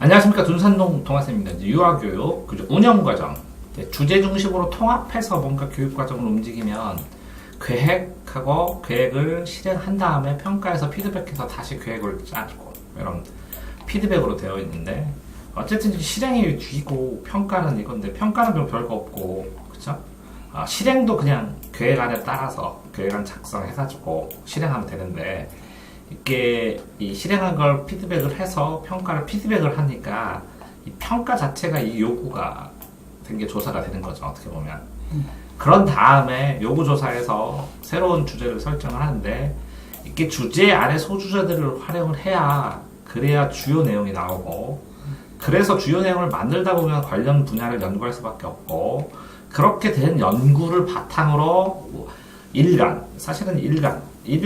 안녕하십니까. 둔산동 동아쌤입니다. 이제 유아교육, 그죠? 운영과정. 주제 중심으로 통합해서 뭔가 교육과정을 움직이면 계획하고 계획을 실행한 다음에 평가해서 피드백해서 다시 계획을 짜고 이런 피드백으로 되어 있는데 어쨌든 실행이 뒤고 평가는 이건데 평가는 좀 별거 없고 그쵸? 실행도 그냥 계획안에 따라서 계획안 작성해가지고 실행하면 되는데 이게 이 실행한 걸 피드백을 해서 평가를 피드백을 하니까 이 평가 자체가 이 요구가 된 게 조사가 되는 거죠. 어떻게 보면 그런 다음에 요구 조사에서 새로운 주제를 설정을 하는데 이게 주제 안에 소주제들을 활용을 해야 그래야 주요 내용이 나오고 그래서 주요 내용을 만들다 보면 관련 분야를 연구할 수밖에 없고 그렇게 된 연구를 바탕으로 일간 사실은 일일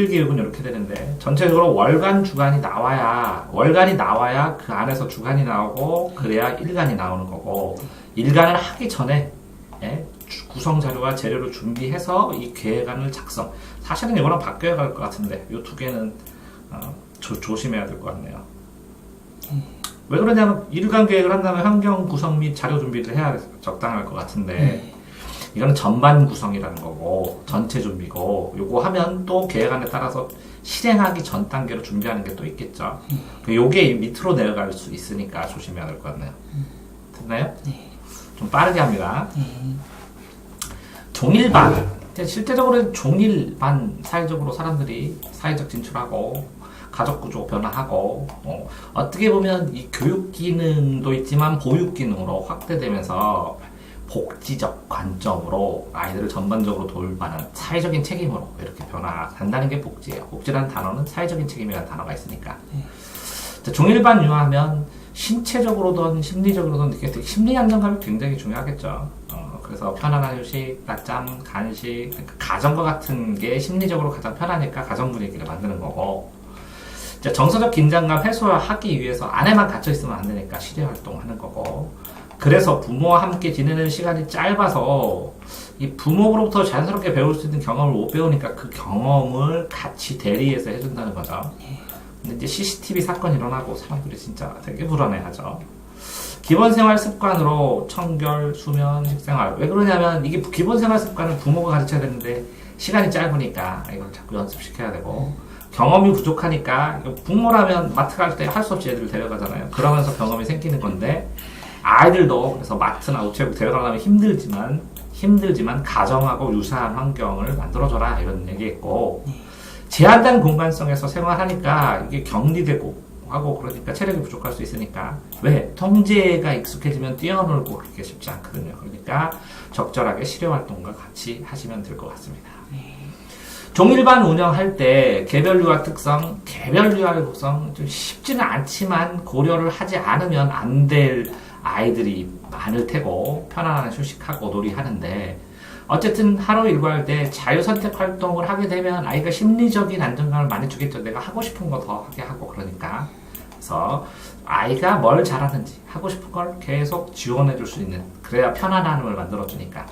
교육은 이렇게 되는데 전체적으로 월간 주간이 나와야 그 안에서 주간이 나오고 그래야 일간이 나오는 거고 일간을 하기 전에 구성 자료와 재료를 준비해서 이 계획안을 작성. 사실은 이거랑 바뀌어야 할 것 같은데 이 두 개는 조심해야 될 것 같네요. 왜 그러냐면 일간 계획을 한다면 환경 구성 및 자료 준비를 해야 적당할 것 같은데 이건 전반 구성이라는 거고 전체 준비고 요거 하면 또 계획안에 따라서 실행하기 전 단계로 준비하는 게 또 있겠죠. 요게 밑으로 내려갈 수 있으니까 조심해야 될 것 같네요. 됐나요? 네. 좀 빠르게 합니다. 종일반. 실제적으로는 종일반 사회적으로 사람들이 사회적 진출하고 가족 구조 변화하고 어떻게 보면 이 교육 기능도 있지만 보육 기능으로 확대되면서 복지적 관점으로 아이들을 전반적으로 돌봐는 사회적인 책임으로 이렇게 변화한다는 게 복지예요. 복지라는 단어는 사회적인 책임이라는 단어가 있으니까. 자, 종일반 유아하면 신체적으로든 심리적으로든 이렇게 심리 안정감이 굉장히 중요하겠죠. 그래서 편안한 휴식, 낮잠, 간식, 그러니까 가정과 같은 게 심리적으로 가장 편하니까 가정 분위기를 만드는 거고 자, 정서적 긴장감 해소하기 위해서 안에만 갇혀 있으면 안 되니까 실외 활동하는 거고 그래서 부모와 함께 지내는 시간이 짧아서 이 부모로부터 자연스럽게 배울 수 있는 경험을 못 배우니까 그 경험을 같이 대리해서 해준다는 거죠. 근데 이제 CCTV 사건이 일어나고 사람들이 진짜 되게 불안해하죠. 기본 생활 습관으로 청결, 수면, 식생활. 왜 그러냐면 이게 기본 생활 습관을 부모가 가르쳐야 되는데 시간이 짧으니까 이걸 자꾸 연습시켜야 되고 경험이 부족하니까 부모라면 마트 갈 때 할 수 없이 애들을 데려가잖아요. 그러면서 경험이 생기는 건데 아이들도 그래서 마트나 우체국 데려가려면 힘들지만 가정하고 유사한 환경을 만들어줘라 이런 얘기했고 제한된 공간성에서 생활하니까 이게 격리되고 하고 그러니까 체력이 부족할 수 있으니까 왜? 통제가 익숙해지면 뛰어놀고 그렇게 쉽지 않거든요. 그러니까 적절하게 실외 활동과 같이 하시면 될 것 같습니다. 종일반 운영할 때 개별 유아 특성, 개별 유아의 구성 좀 쉽지는 않지만 고려를 하지 않으면 안 될 아이들이 많을 테고 편안한 휴식하고 놀이하는데 어쨌든 하루 일과할 때 자유선택 활동을 하게 되면 아이가 심리적인 안정감을 많이 주겠죠. 내가 하고 싶은 거 더 하게 하고 그러니까 그래서 아이가 뭘 잘하는지 하고 싶은 걸 계속 지원해 줄 수 있는 그래야 편안함을 만들어 주니까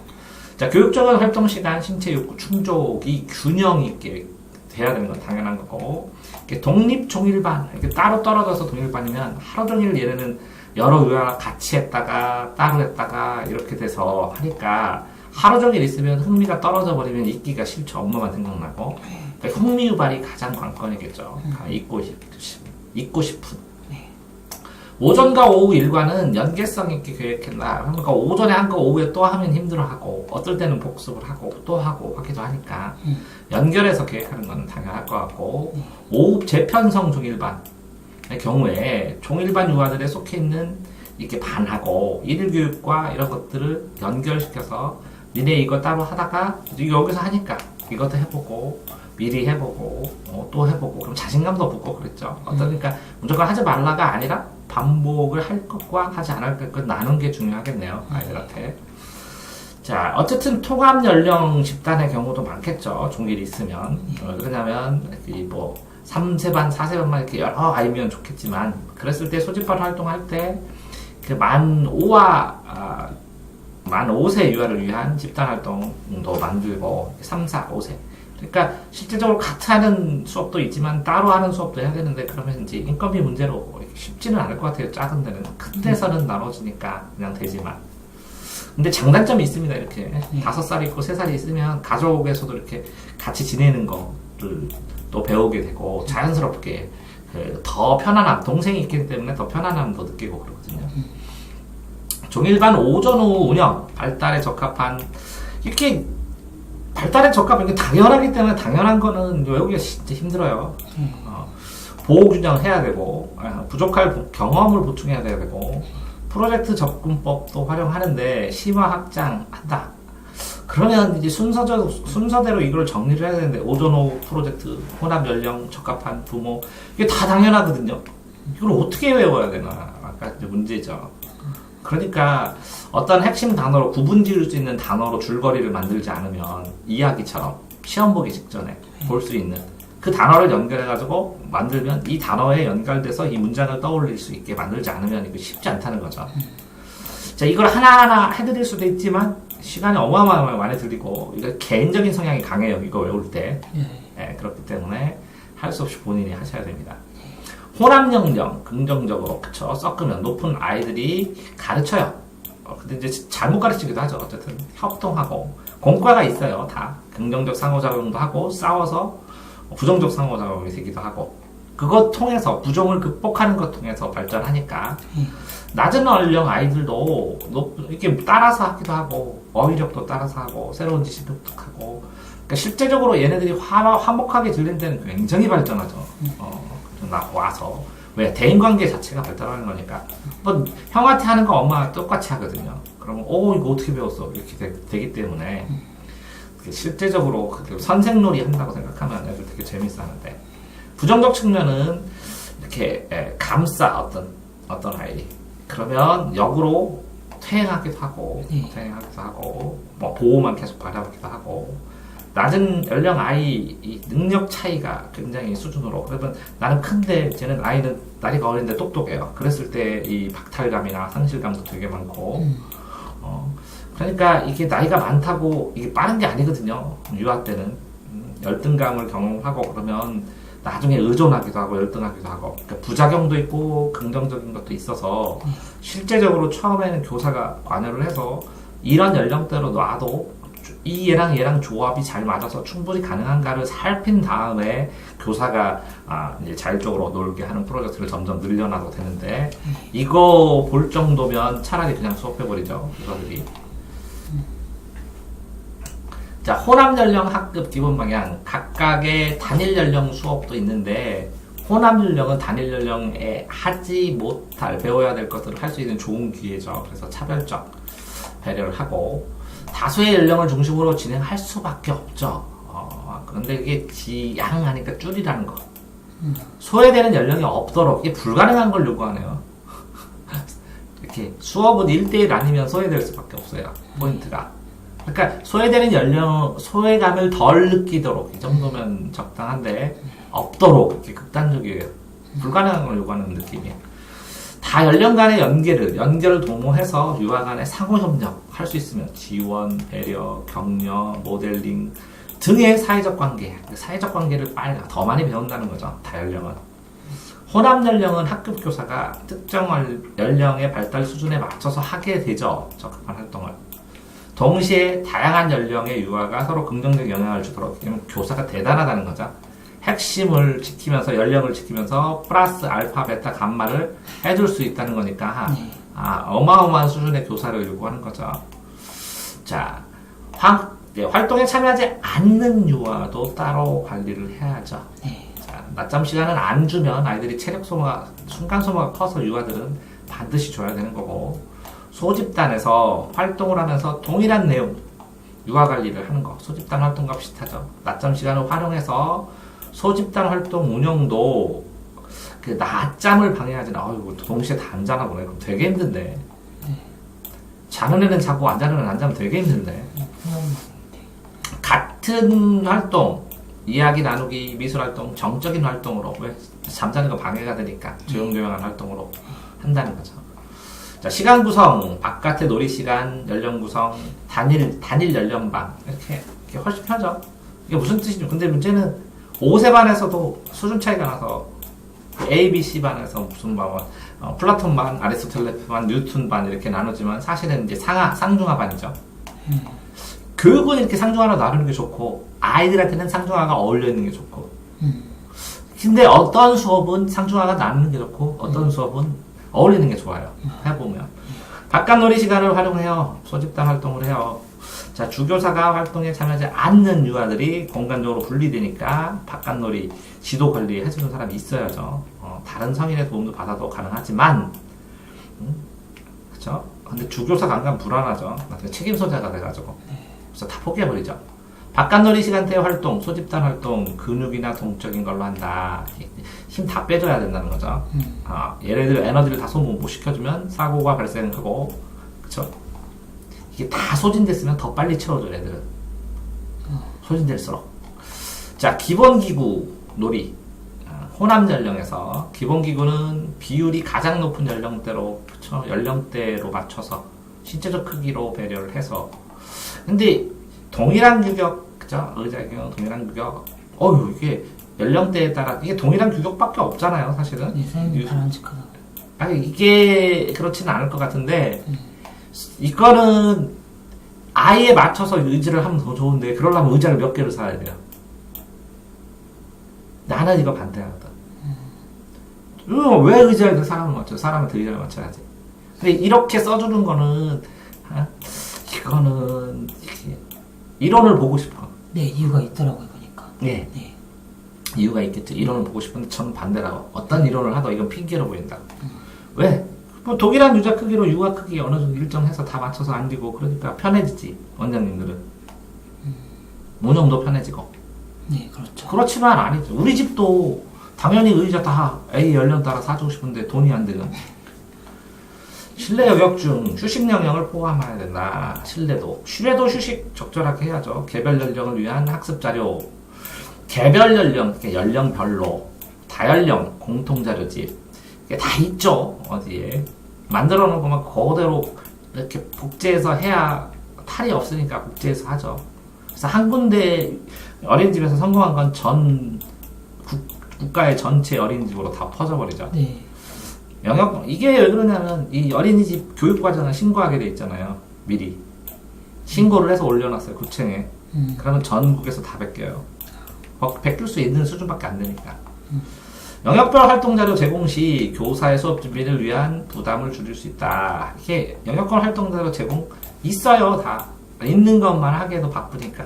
자 교육적인 활동 시간 신체 욕구 충족이 균형 있게 돼야 되는 건 당연한 거고 독립 종일반 이렇게 따로 떨어져서 동일반이면 하루 종일 얘네는 여러 유아랑 같이 했다가 따로 했다가 이렇게 돼서 하니까 하루 종일 있으면 흥미가 떨어져 버리면 있기가 싫죠. 엄마만 생각나고 그러니까 흥미 유발이 가장 관건이겠죠. 있고 싶은 오전과 오후 일과는 연계성 있게 계획했나 그러니까 오전에 한 거 오후에 또 하면 힘들어하고 어떨 때는 복습을 하고 또 하고 하기도 하니까 연결해서 계획하는 건 당연할 것 같고 오후 재편성 종일반의 경우에 종일반 유아들에 속해 있는 이렇게 반하고 일일 교육과 이런 것들을 연결시켜서 니네 이거 따로 하다가 여기서 하니까 이것도 해보고 미리 해보고 또 해보고 그럼 자신감도 붙고 그랬죠. 어떠니까 무조건 하지 말라가 아니라 반복을 할 것과 하지 않을 것 나눈 게 중요하겠네요. 아이들한테. 자 어쨌든 통합 연령 집단의 경우도 많겠죠. 종일이 있으면 그러냐면 뭐 3세반, 4세반만 이렇게 여러 아이면 좋겠지만 그랬을 때 소집반 활동할 때 그 만 5세 유아를 위한 집단 활동도 만들고 3, 4, 5세 그러니까 실제적으로 같이 하는 수업도 있지만 따로 하는 수업도 해야 되는데 그러면 이제 인건비 문제로 이렇게 쉽지는 않을 것 같아요. 작은 데는. 큰 데서는 나눠지니까 그냥 되지만. 근데 장단점이 있습니다. 이렇게 5살 있고 3살이 있으면 가족에서도 이렇게 같이 지내는 거를 또 배우게 되고 자연스럽게 더 편안함, 동생이 있기 때문에 더 편안함도 느끼고 그러거든요. 종일반 오전 오후 운영, 발달에 적합한, 이렇게 발달에 적합한 게 당연하기 때문에 당연한 거는 외우기가 진짜 힘들어요. 보호 균형을 해야 되고, 부족할 경험을 보충해야 되고, 프로젝트 접근법도 활용하는데 심화 확장한다. 그러면 이제 순서대로 이걸 정리를 해야 되는데 오전 오후 프로젝트, 혼합 연령 적합한 부모, 이게 다 당연하거든요. 이걸 어떻게 외워야 되나? 아까 이제 문제죠. 그러니까 어떤 핵심 단어로 구분 지을 수 있는 단어로 줄거리를 만들지 않으면 이야기처럼 시험 보기 직전에 볼 수 있는 그 단어를 연결해가지고 만들면 이 단어에 연결돼서 이 문장을 떠올릴 수 있게 만들지 않으면 이거 쉽지 않다는 거죠. 자, 이걸 하나하나 해드릴 수도 있지만 시간이 어마어마하게 많이 들리고 이거 개인적인 성향이 강해요. 이거 외울 때. 네, 그렇기 때문에 할 수 없이 본인이 하셔야 됩니다. 혼합연령 긍정적으로 그쵸 섞으면 높은 아이들이 가르쳐요. 근데 이제 잘못 가르치기도 하죠. 어쨌든 협동하고 공과가 있어요. 다 긍정적 상호작용도 하고 싸워서 부정적 상호작용이 되기도 하고 그것 통해서 부정을 극복하는 것 통해서 발전하니까 낮은 연령 아이들도 이렇게 따라서 하기도 하고 어휘력도 따라서 하고 새로운 지식 습득하고 그러니까 실제적으로 얘네들이 화목하게 들린 데는 굉장히 발전하죠. 와서 왜 대인관계 자체가 발달하는 거니까 뭐 형한테 하는 거 엄마가 똑같이 하거든요. 그러면 이거 어떻게 배웠어 이렇게 되기 때문에 실제적으로 선생놀이 한다고 생각하면 애들 되게 재밌어하는데 부정적 측면은 이렇게 감싸 어떤 아이 그러면 역으로 퇴행하기도 하고 뭐 보호만 계속 바라보기도 하고 낮은 연령 아이 이 능력 차이가 굉장히 수준으로 그러면 나는 큰데 쟤는 아이는 나이가 어린데 똑똑해요. 그랬을 때 이 박탈감이나 상실감도 되게 많고 그러니까 이게 나이가 많다고 이게 빠른 게 아니거든요. 유아 때는 열등감을 경험하고 그러면 나중에 의존하기도 하고 열등하기도 하고 그러니까 부작용도 있고 긍정적인 것도 있어서 실제적으로 처음에는 교사가 관여를 해서 이런 연령대로 놔도 이 얘랑 조합이 잘 맞아서 충분히 가능한가를 살핀 다음에 교사가 이제 자율적으로 놀게 하는 프로젝트를 점점 늘려놔도 되는데 이거 볼 정도면 차라리 그냥 수업해버리죠. 교사들이. 자, 혼합 연령 학급 기본 방향 각각의 단일 연령 수업도 있는데 혼합 연령은 단일 연령에 하지 못할 배워야 될 것들을 할 수 있는 좋은 기회죠. 그래서 차별적 배려를 하고 다수의 연령을 중심으로 진행할 수밖에 없죠. 그런데 이게 지양하니까 줄이라는 거. 소외되는 연령이 없도록 이게 불가능한 걸 요구하네요. 이렇게 수업은 1대1 아니면 소외될 수밖에 없어요. 포인트가. 그러니까 소외되는 연령, 소외감을 덜 느끼도록 이 정도면 적당한데 없도록 이렇게 극단적이에요. 불가능한 걸 요구하는 느낌이에요. 다 연령 간의 연결을 도모해서 유아 간의 상호협력 할 수 있으면 지원, 배려, 격려, 모델링 등의 사회적 관계, 사회적 관계를 더 많이 배운다는 거죠. 다연령은. 혼합 연령은 학급 교사가 특정 연령의 발달 수준에 맞춰서 하게 되죠. 적합한 활동을. 동시에 다양한 연령의 유아가 서로 긍정적 영향을 주도록 교사가 대단하다는 거죠. 핵심을 지키면서 연령을 지키면서 플러스 알파 베타 감마를 해줄 수 있다는 거니까 어마어마한 수준의 교사를 요구하는 거죠. 자, 활동에 참여하지 않는 유아도 따로 관리를 해야죠. 자, 낮잠 시간은 안 주면 아이들이 체력 소모가 순간 소모가 커서 유아들은 반드시 줘야 되는 거고 소집단에서 활동을 하면서 동일한 내용 유아 관리를 하는 거 소집단 활동과 비슷하죠. 낮잠 시간을 활용해서 소집단 활동 운영도 그 낮잠을 방해하지는 동시에 다 안 자나 보네. 그럼 되게 힘든데. 자는 애는 자고 안 자는 애는 안 자면 되게 힘든데. 같은 활동, 이야기 나누기, 미술 활동, 정적인 활동으로 왜 잠자는 거 방해가 되니까 조용조용한 활동으로 한다는 거죠. 자, 시간 구성, 바깥의 놀이 시간, 연령 구성, 단일 연령반 이렇게 훨씬 편하죠. 이게 무슨 뜻이죠? 근데 문제는 5세 반에서도 수준 차이가 나서 A, B, C 반에서 무슨 반, 플라톤 반, 아리스토텔레스 반, 뉴턴 반 이렇게 나누지만 사실은 이제 쌍중하 반이죠. 교육은 이렇게 쌍중하로 나누는 게 좋고 아이들한테는 쌍중하가 어울려 있는 게 좋고. 근데 어떤 수업은 쌍중하가 나누는 게 좋고 어떤 수업은 어울리는 게 좋아요. 해보면 바깥놀이 시간을 활용해요. 소집단 활동을 해요. 자, 주교사가 활동에 참여하지 않는 유아들이 공간적으로 분리되니까 바깥놀이 지도 관리 해주는 사람이 있어야죠. 다른 성인의 도움도 받아도 가능하지만, 그쵸? 근데 주교사가 안 가면 불안하죠. 나중에 책임 소재가 돼가지고. 그래서 다 포기해버리죠. 바깥놀이 시간대 활동, 소집단 활동, 근육이나 동적인 걸로 한다. 힘 다 빼줘야 된다는 거죠. 예를 들어 에너지를 다 소모 못 시켜주면 사고가 발생하고, 그쵸? 이게 다 소진됐으면 더 빨리 채워줘, 애들은. 소진될수록. 자, 기본기구 놀이. 호남 연령에서 기본기구는 비율이 가장 높은 연령대로, 그쵸? 연령대로 맞춰서 신체적 크기로 배려를 해서. 근데 동일한 규격, 그죠? 의자의 경우 동일한 규격. 이게 연령대에 따라, 이게 동일한 규격밖에 없잖아요, 사실은. 네, 선생님 바람직하다. 아니, 이게 그렇지는 않을 것 같은데, 이거는 아이에 맞춰서 의지를 하면 더 좋은데, 그러려면 의자를 몇 개를 사야 돼요. 나는 이거 반대하거든. 왜 의자에 사람을 맞춰? 사람한테 의자를 맞춰야지. 근데 이렇게 써주는 거는, 이거는, 이론을 보고 싶어. 네, 이유가 있더라고요, 보니까. 네. 네. 이유가 있겠죠. 이론을 보고 싶은데 저는 반대라고. 어떤 이론을 하도 이건 핑계로 보인다. 왜? 뭐 동일한 유자 크기로 유아 크기 어느 정도 일정해서 다 맞춰서 앉고 그러니까 편해지지. 원장님들은. 어느 정도 편해지고. 네, 그렇죠. 그렇지만 아니죠. 우리 집도 당연히 의자 다 A 연령 따라 사주고 싶은데 돈이 안 되는. 실내 여격 중 휴식 영역을 포함해야 된다. 실내도 휴식 적절하게 해야죠. 개별 연령을 위한 학습 자료. 개별 연령, 그러니까 연령별로 다연령 공통 자료집. 이게 다 있죠. 어디에. 만들어 놓은 것만 그대로 이렇게 복제해서 해야 탈이 없으니까 복제해서 하죠. 그래서 한 군데 어린이집에서 성공한 건 전 국가의 전체 어린이집으로 다 퍼져버리죠. 네. 이게 왜 그러냐면 이 어린이집 교육과정을 신고하게 돼 있잖아요. 미리 신고를 해서 올려놨어요. 구청에. 그러면 전국에서 다 베껴요. 베낄 수 있는 수준밖에 안 되니까. 영역별 활동자료 제공 시 교사의 수업 준비를 위한 부담을 줄일 수 있다. 이게 영역별 활동자료 제공 있어요. 다 있는 것만 하기에도 바쁘니까.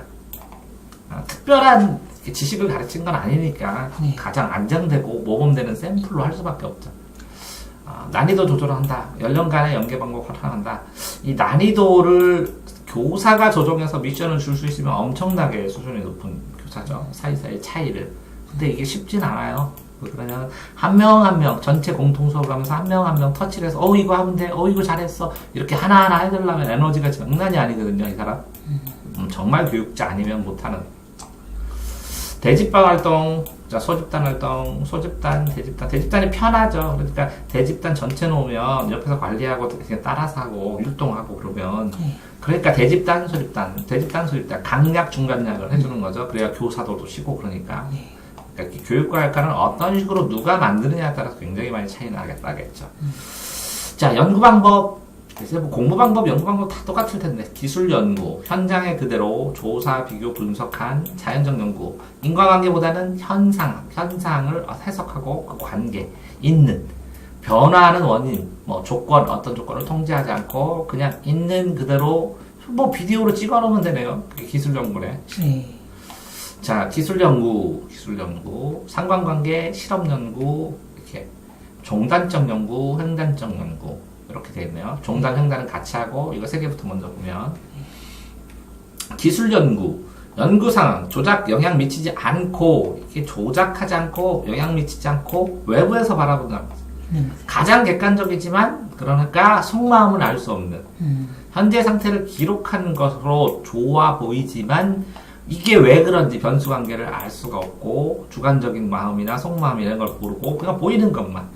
특별한 지식을 가르친 건 아니니까 가장 안정되고 모범되는 샘플로 할 수밖에 없죠. 난이도 조절을 한다. 연령간의 연계 방법 활용한다. 이 난이도를 교사가 조정해서 미션을 줄 수 있으면 엄청나게 수준이 높은 교사죠. 사이사이 차이를. 근데 이게 쉽진 않아요. 그러면 한 명 한 명 전체 공통 수업을 하면서 한 명 한 명 터치를 해서 이거 하면 돼. 이거 잘했어. 이렇게 하나하나 해달라면 에너지가 장난이 아니거든요. 이 사람. 정말 교육자 아니면 못하는. 대집반 활동, 자, 소집단 활동, 대집단이 편하죠. 그러니까 대집단 전체 놓으면 옆에서 관리하고 그냥 따라서 하고 율동하고 그러면 그러니까 대집단, 소집단 강약, 중간약을 해주는 거죠. 그래야 교사들도 쉬고 그러니까. 그러니까 교육과 학과는 어떤 식으로 누가 만드느냐에 따라서 굉장히 많이 차이 나겠죠. 자, 연구 방법. 뭐 공부 방법, 연구 방법 다 똑같을 텐데 기술 연구, 현장에 그대로 조사, 비교, 분석한 자연적 연구, 인과관계보다는 현상을 해석하고 그 관계, 있는, 변화하는 원인, 뭐 조건, 어떤 조건을 통제하지 않고 그냥 있는 그대로 뭐 비디오로 찍어놓으면 되네요. 그게 기술 연구네. 자, 기술 연구, 상관관계, 실험 연구, 이렇게 종단적 연구, 횡단적 연구. 이렇게 되어 있네요. 종단, 횡단은 같이 하고, 이거 세 개부터 먼저 보면. 기술 연구, 연구 상황, 조작, 영향 미치지 않고, 이렇게 조작하지 않고, 영향 미치지 않고, 외부에서 바라본다. 가장 객관적이지만, 그러니까 속마음은 알 수 없는. 현재 상태를 기록한 것으로 좋아 보이지만, 이게 왜 그런지 변수 관계를 알 수가 없고, 주관적인 마음이나 속마음 이런 걸 모르고, 그냥 보이는 것만.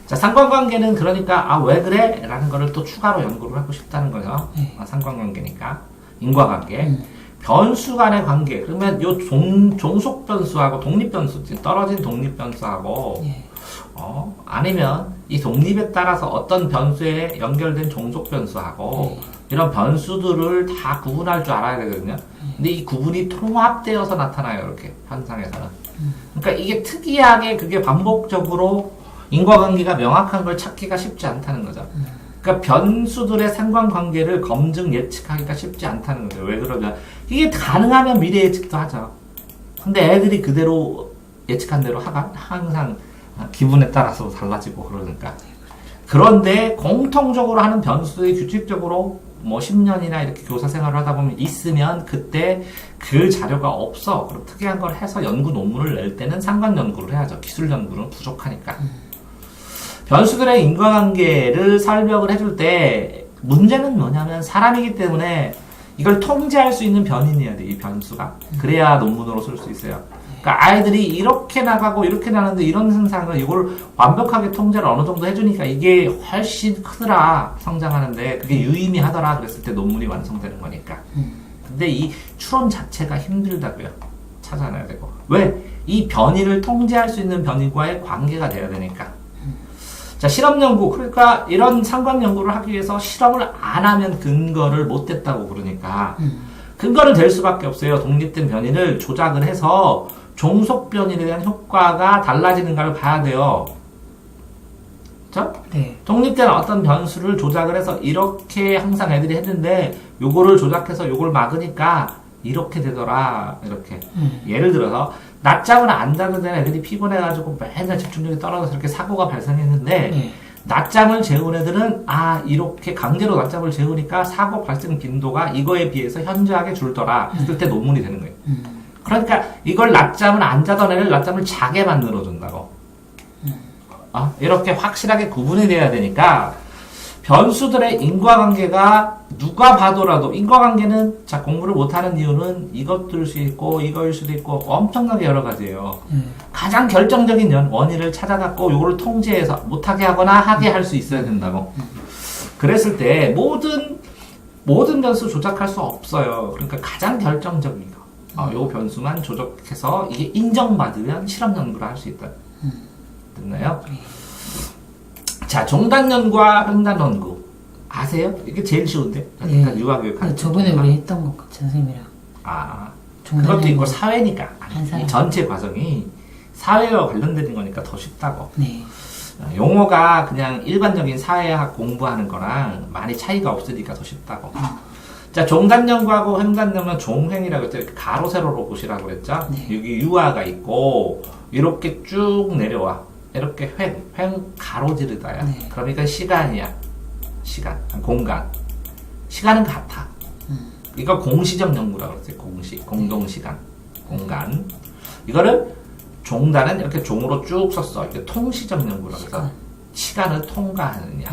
자, 상관관계는 그러니까 왜 그래? 라는 거를 또 추가로 연구를 하고 싶다는 거죠. 상관관계니까. 인과관계. 변수 간의 관계. 그러면 요 종속 변수하고 독립 변수, 떨어진 독립 변수하고 예. 아니면 이 독립에 따라서 어떤 변수에 연결된 종속 변수하고 예. 이런 변수들을 다 구분할 줄 알아야 되거든요. 근데 이 구분이 통합되어서 나타나요, 이렇게 현상에서는. 그러니까 이게 특이하게 그게 반복적으로 인과관계가 명확한 걸 찾기가 쉽지 않다는 거죠. 그러니까 변수들의 상관관계를 검증 예측하기가 쉽지 않다는 거죠. 왜 그러냐? 이게 가능하면 미래 예측도 하죠. 근데 애들이 그대로 예측한 대로 하가 항상 기분에 따라서 달라지고 그러니까. 그런데 공통적으로 하는 변수들이 규칙적으로 뭐 10년이나 이렇게 교사 생활을 하다 보면 있으면 그때 그 자료가 없어. 그럼 특이한 걸 해서 연구 논문을 낼 때는 상관 연구를 해야죠. 기술 연구는 부족하니까. 변수들의 인과관계를 설명을 해줄 때 문제는 뭐냐면 사람이기 때문에 이걸 통제할 수 있는 변인이어야 돼, 이 변수가. 그래야 논문으로 쓸 수 있어요. 그러니까 아이들이 이렇게 나가고 이렇게 나는데 이런 현상을 이걸 완벽하게 통제를 어느 정도 해주니까 이게 훨씬 크더라, 성장하는데. 그게 유의미하더라 그랬을 때 논문이 완성되는 거니까. 근데 이 추론 자체가 힘들다고요. 찾아내야 되고. 왜? 이 변이를 통제할 수 있는 변이과의 관계가 돼야 되니까. 자, 실험 연구. 그러니까 이런 상관 연구를 하기 위해서 실험을 안 하면 근거를 못 댔다고 그러니까. 근거는 될 수밖에 없어요. 독립된 변이를 조작을 해서 종속 변이에 대한 효과가 달라지는가를 봐야 돼요. 그렇죠? 네. 독립된 어떤 변수를 조작을 해서 이렇게 항상 애들이 했는데 요거를 조작해서 요걸 막으니까 이렇게 되더라. 이렇게. 예를 들어서 낮잠을 안 자는 데는 애들이 피곤해가지고 맨날 집중력이 떨어져서 이렇게 사고가 발생했는데 낮잠을 재운 애들은 이렇게 강제로 낮잠을 재우니까 사고 발생 빈도가 이거에 비해서 현저하게 줄더라 했을 때 논문이 되는 거예요. 그러니까 이걸 낮잠을 안 자던 애를 낮잠을 자게 만들어준다고. 이렇게 확실하게 구분이 돼야 되니까 변수들의 인과관계가 누가 봐도라도 인과관계는 자 공부를 못하는 이유는 이것일 수 있고 이거일 수도 있고 엄청나게 여러 가지예요. 가장 결정적인 원인을 찾아갖고 이거를 통제해서 못하게 하거나 하게 할 수 있어야 된다고. 그랬을 때 모든 변수 조작할 수 없어요. 그러니까 가장 결정적인 거. 요 변수만 조작해서 이게 인정받으면 실험 연구를 할 수 있다. 됐나요? 자, 종단 연구와 횡단 연구 아세요? 이게 제일 쉬운데. 그러니까 유아교육. 저번에 우리 했던 것 같아요, 선생님이랑. 그것도 있고 사회니까. 한 사람. 이 전체 과정이 사회와 관련된 거니까 더 쉽다고. 네. 용어가 그냥 일반적인 사회학 공부하는 거랑 많이 차이가 없으니까 더 쉽다고. 자, 종단 연구하고 횡단 연구는 종횡이라고 했죠. 이렇게 가로 세로로 보시라고 그랬죠. 네. 여기 유아가 있고 이렇게 쭉 내려와. 이렇게 횡 가로지르다야. 네. 그러니까 시간이야. 시간, 공간. 시간은 같아. 이거 공시적 연구라고 그랬어요. 공시, 공동시간, 공간. 이거를 종단은 이렇게 종으로 쭉 썼어. 이게 통시적 연구라고 해서 시간을 통과하느냐.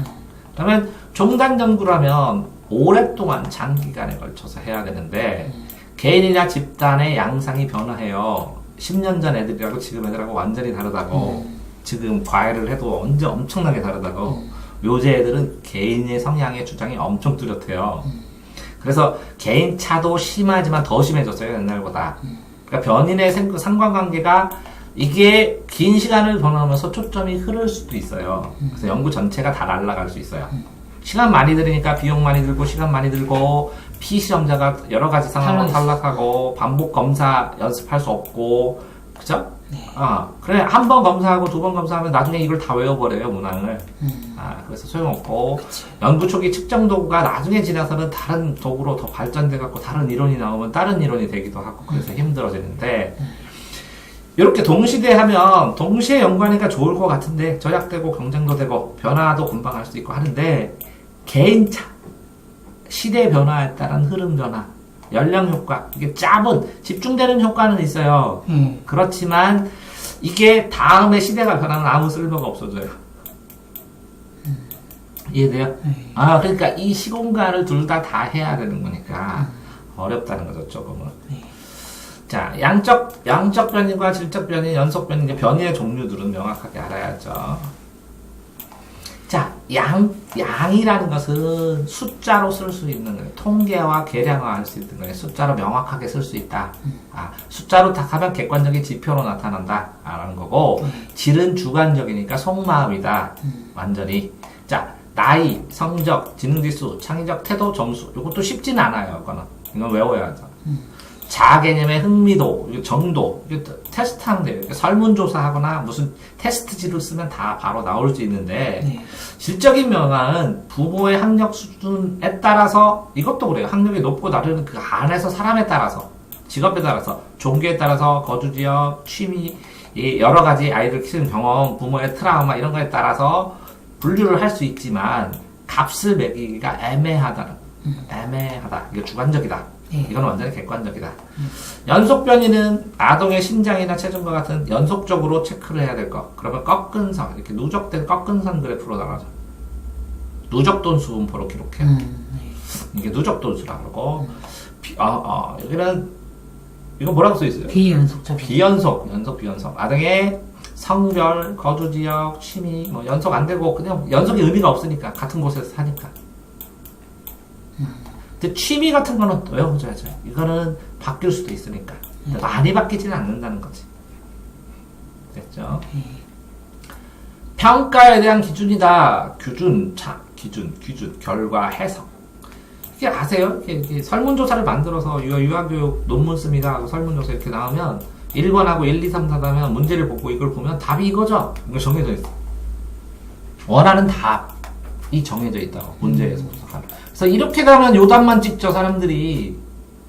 그러면 종단 연구라면 오랫동안 장기간에 걸쳐서 해야 되는데 개인이나 집단의 양상이 변화해요. 10년 전 애들이라고 지금 애들하고 완전히 다르다고. 지금 과외를 해도 엄청나게 다르다고. 요새 애들은 개인의 성향의 주장이 엄청 뚜렷해요. 그래서 개인 차도 심하지만 더 심해졌어요, 옛날보다. 그러니까 변인의 상관관계가 이게 긴 시간을 보내면서 초점이 흐를 수도 있어요. 그래서 연구 전체가 다 날아갈 수 있어요. 시간 많이 들으니까 비용 많이 들고 시간 많이 들고 피시험자가 여러 가지 상황으로 탈락하고 반복 검사 연습할 수 없고 그죠? 네. 그래 한 번 검사하고 두 번 검사하면 나중에 이걸 다 외워버려요 문항을. 그래서 소용없고 연구 초기 측정 도구가 나중에 지나서는 다른 도구로 더 발전돼 갖고 다른 이론이 나오면 다른 이론이 되기도 하고 그래서 힘들어지는데 이렇게 동시대 하면 동시에 연구하니까 좋을 것 같은데 절약되고 경쟁도 되고 변화도 금방 할 수 있고 하는데 개인차 시대 변화에 따른 흐름 변화 연령 효과 이게 짧은 집중되는 효과는 있어요. 그렇지만 이게 다음에 시대가 변하면 아무 쓸모가 없어져요. 이해돼요? 그러니까 이 시공간을 둘 다 해야 되는 거니까 어렵다는 거죠 조금은. 자, 양적 변이과 질적 변이, 연속 변이, 변이의 종류들은 명확하게 알아야죠. 자, 양이라는 것은 숫자로 쓸 수 있는 거예요. 통계와 계량화할 수 있는 거예요. 숫자로 명확하게 쓸 수 있다. 숫자로 딱 하면 객관적인 지표로 나타난다. 라는 거고, 질은 주관적이니까 속마음이다. 완전히. 자, 나이, 성적, 지능지수, 창의적 태도, 점수. 이것도 쉽진 않아요. 이건 외워야죠. 자아 개념의 흥미도, 정도, 테스트하면 돼요. 설문조사하거나 무슨 테스트지를 쓰면 다 바로 나올 수 있는데, 질적인 명암은 부모의 학력 수준에 따라서, 이것도 그래요. 학력이 높고 낮은 그 안에서 사람에 따라서, 직업에 따라서, 종교에 따라서, 거주 지역, 취미, 여러 가지 아이들 키우는 경험, 부모의 트라우마 이런 거에 따라서 분류를 할 수 있지만, 값을 매기기가 애매하다. 이거 주관적이다. 이건 완전히 객관적이다. 연속 변이는 아동의 신장이나 체중과 같은 연속적으로 체크를 해야 될 것. 그러면 꺾은 선, 이렇게 누적된 꺾은 선 그래프로 나가죠. 누적 돈수 분포로 기록해요. 이게 누적 돈수라고 그러고, 여기는, 이거 뭐라고 써있어요? 비연속. 아동의 성별, 거주 지역, 취미, 뭐 연속 안 되고, 그냥 연속의 의미가 없으니까. 같은 곳에서 사니까. 근데 취미 같은 거는 또 외워줘야죠. 이거는 바뀔 수도 있으니까. 많이 바뀌지는 않는다는 거지. 됐죠? 평가에 대한 기준이다. 기준, 결과, 해석. 이게 아세요? 이게 설문조사를 만들어서 유아교육 논문 씁니다 하고 설문조사 이렇게 나오면 1번하고 1, 2, 3, 4다면 문제를 보고 이걸 보면 답이 이거죠? 이거 정해져 있어. 원하는 답이 정해져 있다고. 문제에서. 그래서 이렇게 가면 요 답만 찍죠, 사람들이.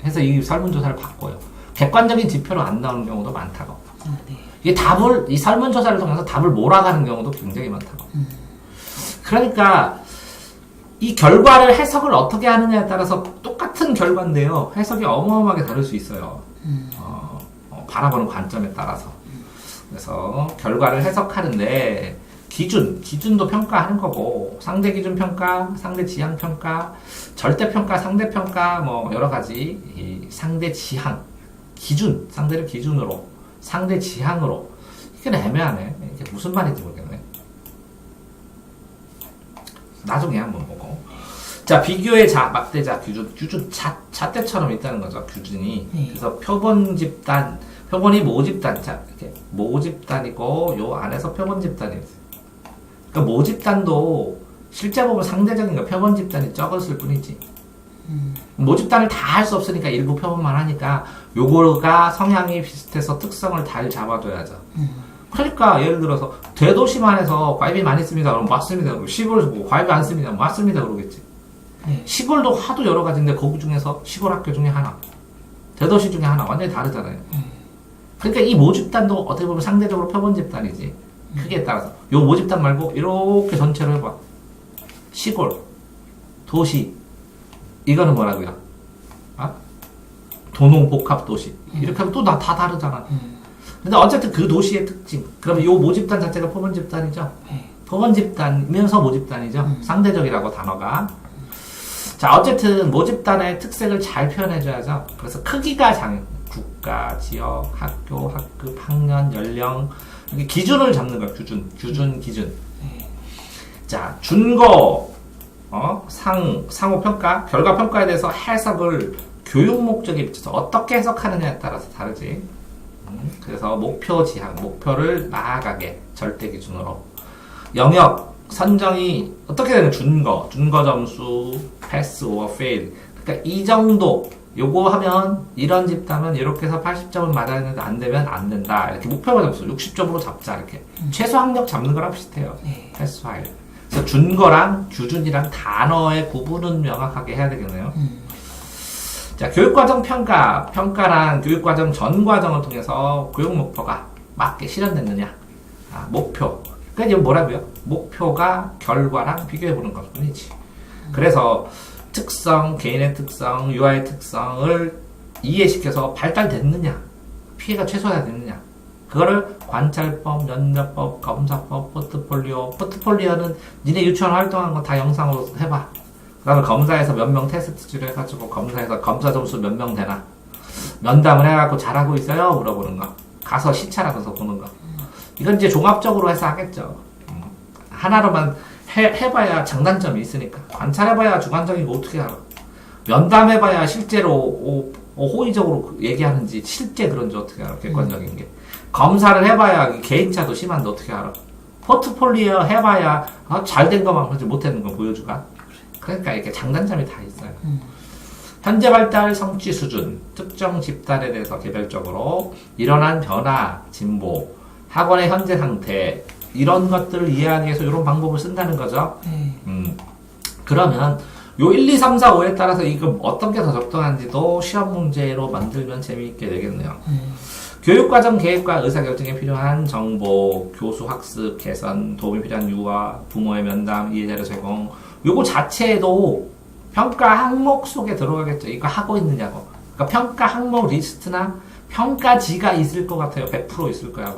해서 이 설문조사를 바꿔요. 객관적인 지표로 안 나오는 경우도 많다고. 이게 이 설문조사를 통해서 답을 몰아가는 경우도 굉장히 많다고. 그러니까, 이 결과를 해석을 어떻게 하느냐에 따라서 똑같은 결과인데요. 해석이 어마어마하게 다를 수 있어요. 바라보는 관점에 따라서. 그래서 결과를 해석하는데, 기준도 평가하는 거고, 상대 기준 평가, 상대 지향 평가, 절대 평가, 상대 평가, 뭐, 여러 가지, 이 상대 지향, 상대를 기준으로, 상대 지향으로. 이게 애매하네. 이게 무슨 말인지 모르겠네. 나중에 한번 보고. 자, 비교의 막대자, 규준, 잣대처럼 있다는 거죠, 규준이. 그래서 표본 집단, 표본이 모집단, 자, 이렇게 모집단이고, 요 안에서 표본 집단이 있어요. 그러니까 모집단도 실제 보면 상대적인 거 표본 집단이 적었을 뿐이지. 모집단을 다 할 수 없으니까 일부 표본만 하니까 요거가 성향이 비슷해서 특성을 잘 잡아줘야죠. 그러니까 예를 들어서 대도시만 해서 과외비 많이 씁니다. 그럼 맞습니다. 시골에서 뭐 과외비 안 씁니다. 맞습니다. 그러겠지. 시골도 하도 여러 가지인데 거기 중에서 시골 학교 중에 하나, 대도시 중에 하나 완전히 다르잖아요. 그러니까 이 모집단도 어떻게 보면 상대적으로 표본 집단이지. 크기에 따라서 요 모집단 말고 이렇게 전체로 해봐. 시골, 도시, 이거는 뭐라고요? 도농복합도시. 이렇게 하면 또 다 다르잖아. 근데 어쨌든 그 도시의 특징. 그러면 요 모집단 자체가 표본 집단이죠. 표본 집단이면서 모집단이죠. 상대적이라고 단어가. 자, 어쨌든 모집단의 특색을 잘 표현해줘야죠. 그래서 크기가 국가, 지역, 학교, 학급, 학년, 연령, 기준을 잡는 거야. 기준. 자, 준거, 상호 평가, 결과 평가에 대해서 해석을 교육 목적에 비춰서 어떻게 해석하느냐에 따라서 다르지. 그래서 목표 지향, 목표를 나아가게 절대 기준으로. 영역, 선정이 어떻게 되는 준거 점수, 패스, 오어, 페일. 그러니까 이 정도, 요거 하면 이런 집단은 이렇게 해서 80점을 맞아야 되는데 안 되면 안 된다. 이렇게 목표가 점수 60점으로 잡자. 이렇게. 최소 학력 잡는 거랑 비슷해요. 패스 파일. 그래서 준거랑 규준이랑 단어의 구분은 명확하게 해야 되겠네요. 자, 교육과정 평가. 평가란 교육과정 전 과정을 통해서 교육 목표가 맞게 실현됐느냐. 목표. 그러니까 이게 뭐라고요? 목표가 결과랑 비교해보는 것 뿐이지. 그래서 특성, 개인의 특성, UI의 특성을 이해시켜서 발달됐느냐, 피해가 최소화됐느냐, 그거를 관찰법, 면접법, 검사법, 포트폴리오는 니네 유치원 활동한 거 다 영상으로 해봐. 그 다음에 검사에서 몇 명 테스트지를 해가지고 검사에서 검사 점수 몇 명 되나, 면담을 해갖고 잘하고 있어요? 물어보는 거. 가서 시찰하면서 보는 거. 이건 이제 종합적으로 해서 하겠죠. 하나로만 해봐야 장단점이 있으니까. 관찰해봐야 주관적이고 어떻게 알아. 면담해봐야 실제로 호의적으로 얘기하는지 실제 그런지 어떻게 알아. 객관적인 게. 검사를 해봐야 개인차도 심한데 어떻게 알아. 포트폴리오 해봐야 잘된 것만 보지 못하는 거 보여주가. 그러니까 이렇게 장단점이 다 있어요. 현재 발달 성취 수준, 특정 집단에 대해서 개별적으로 일어난 변화, 진보, 학원의 현재 상태 이런 것들을 이해하기 위해서 이런 방법을 쓴다는 거죠. 그러면 요 1, 2, 3, 4, 5에 따라서 이거 어떤 게 더 적당한지도 시험 문제로 만들면 재미있게 되겠네요. 교육과정 계획과 의사결정에 필요한 정보, 교수 학습, 개선, 도움이 필요한 유아, 부모의 면담, 이해자료 제공 요거 자체도 평가 항목 속에 들어가겠죠. 이거 하고 있느냐고. 그러니까 평가 항목 리스트나 평가지가 있을 것 같아요. 100% 있을 거야.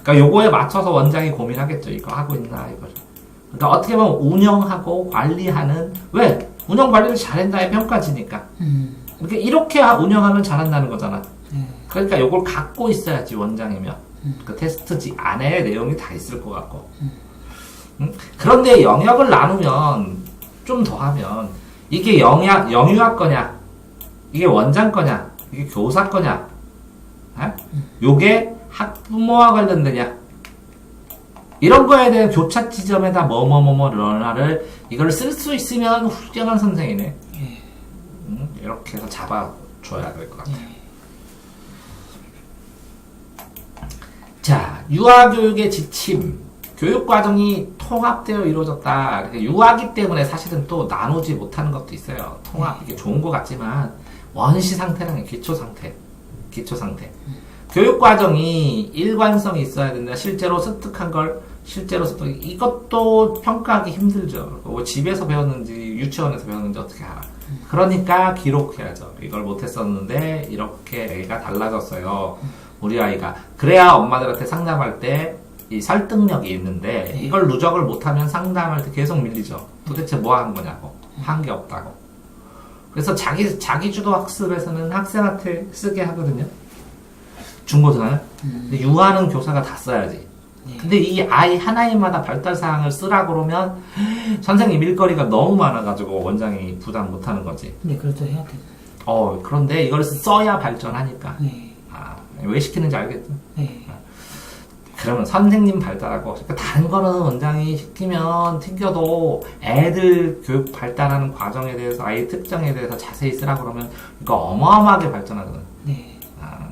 그러니까 요거에 맞춰서 원장이 고민하겠죠. 이거 하고 있나 이거죠. 그러니까 어떻게 보면 운영하고 관리하는 왜? 운영 관리를 잘한다의 평가지니까. 이렇게 운영하면 잘한다는 거잖아. 그러니까 요걸 갖고 있어야지 원장이면. 그 테스트지 안에 내용이 다 있을 것 같고. 그런데 영역을 나누면 좀 더 하면 이게 영유아 거냐, 이게 원장 거냐, 이게 교사 거냐, 요게 학부모와 관련되냐, 이런 거에 대한 교차 지점에다 뭐뭐뭐뭐를 이걸 쓸 수 있으면 훌륭한 선생이네. 이렇게 해서 잡아줘야 될 것 같아요. 자, 유아교육의 지침. 교육과정이 통합되어 이루어졌다. 유아기 때문에 사실은 또 나누지 못하는 것도 있어요. 통합, 이게 좋은 것 같지만, 원시 상태랑 기초 상태. 교육과정이 일관성이 있어야 된다. 실제로 습득한 걸, 이것도 평가하기 힘들죠. 뭐 집에서 배웠는지, 유치원에서 배웠는지 어떻게 알아. 그러니까 기록해야죠. 이걸 못했었는데, 이렇게 애가 달라졌어요. 우리 아이가. 그래야 엄마들한테 상담할 때, 이 설득력이 있는데 이걸 누적을 못하면 상담할 때 계속 밀리죠. 도대체 뭐 한 거냐고. 한 게 없다고. 그래서 자기주도 학습에서는 학생한테 쓰게 하거든요. 중고등학교. 근데 유아는 교사가 다 써야지. 근데 이 아이 하나마다 발달사항을 쓰라고 그러면 선생님 일거리가 너무 많아가지고 원장이 부담 못하는 거지. 네, 그래도 해야 돼. 그런데 이걸 써야 발전하니까. 네. 왜 시키는지 알겠죠? 네. 그러면 선생님 발달하고 다른 거는 원장이 시키면 튕겨도 애들 교육 발달하는 과정에 대해서 아이 특정에 대해서 자세히 쓰라 그러면 이거 어마어마하게 발전하거든. 네.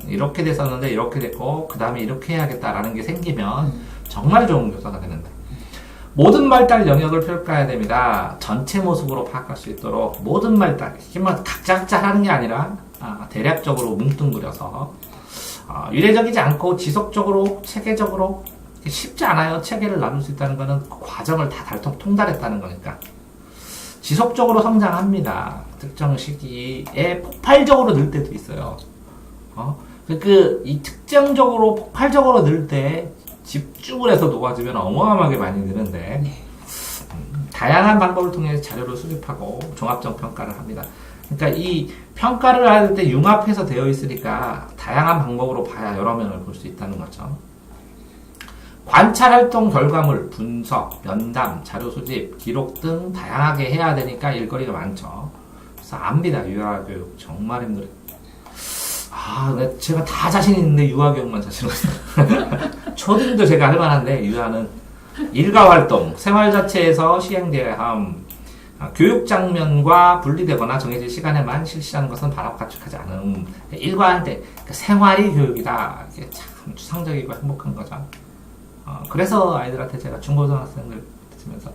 이렇게 됐었는데 이렇게 됐고 그 다음에 이렇게 해야겠다라는 게 생기면 정말 좋은 교사가 되는데 모든 발달 영역을 평가해야 됩니다. 전체 모습으로 파악할 수 있도록 모든 발달 이게 뭐 각자 하는 게 아니라 대략적으로 뭉뚱그려서 유례적이지 않고 지속적으로 체계적으로 쉽지 않아요. 체계를 나눌 수 있다는 거는 그 과정을 다 통달했다는 거니까 지속적으로 성장합니다. 특정 시기에 폭발적으로 늘 때도 있어요. 이 특정적으로 폭발적으로 늘 때 집중을 해서 녹아지면 어마어마하게 많이 느는데 다양한 방법을 통해 자료를 수집하고 종합적 평가를 합니다. 그러니까 이 평가를 할 때 융합해서 되어 있으니까 다양한 방법으로 봐야 여러 면을 볼 수 있다는 거죠. 관찰활동 결과물, 분석, 면담, 자료 수집, 기록 등 다양하게 해야 되니까 일거리가 많죠. 그래서 압니다. 유아교육 정말 힘들어요. 제가 다 자신 있는데 유아교육만 자신 없어요. 초등도 제가 할 만한데 유아는 일과활동, 생활 자체에서 시행되어야 함. 교육 장면과 분리되거나 정해진 시간에만 실시하는 것은 반합 가축하지 않음. 일과할 때 생활이 교육이다. 이게 참 추상적이고 행복한 거죠. 그래서 아이들한테 제가 중고등학생들 쓰면서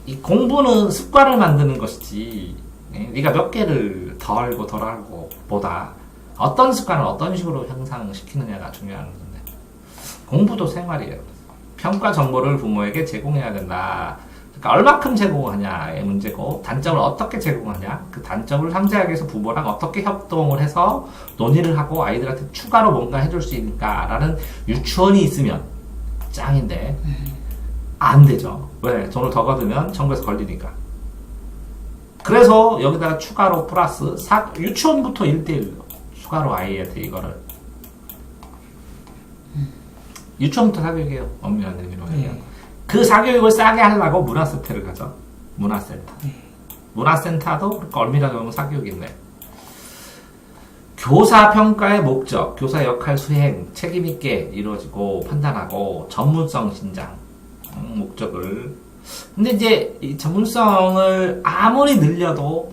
이 공부는 습관을 만드는 것이지 네가 몇 개를 더 알고 덜 알고 보다 어떤 습관을 어떤 식으로 향상시키느냐가 중요한 건데 공부도 생활이에요. 평가 정보를 부모에게 제공해야 된다. 그러니까 얼마큼 제공하냐의 문제고 단점을 어떻게 제공하냐 그 단점을 상쇄하기 위해서 부모랑 어떻게 협동을 해서 논의를 하고 아이들한테 추가로 뭔가 해줄 수 있을까 라는 유치원이 있으면 짱인데 안 되죠. 왜? 돈을 더 거두면 정부에서 걸리니까. 그래서 여기다가 추가로 플러스 유치원부터 1대1 추가로 아이한테 이거를 유치원부터 사교육해요. 엄밀한 의미로 해요. 그 사교육을 싸게 하려고 문화센터를 가죠. 문화센터. 네. 문화센터도 얼미라도 보면 사교육인데. 교사 평가의 목적, 교사 역할 수행, 책임있게 이루어지고 판단하고 전문성 신장 목적을. 근데 이제 이 전문성을 아무리 늘려도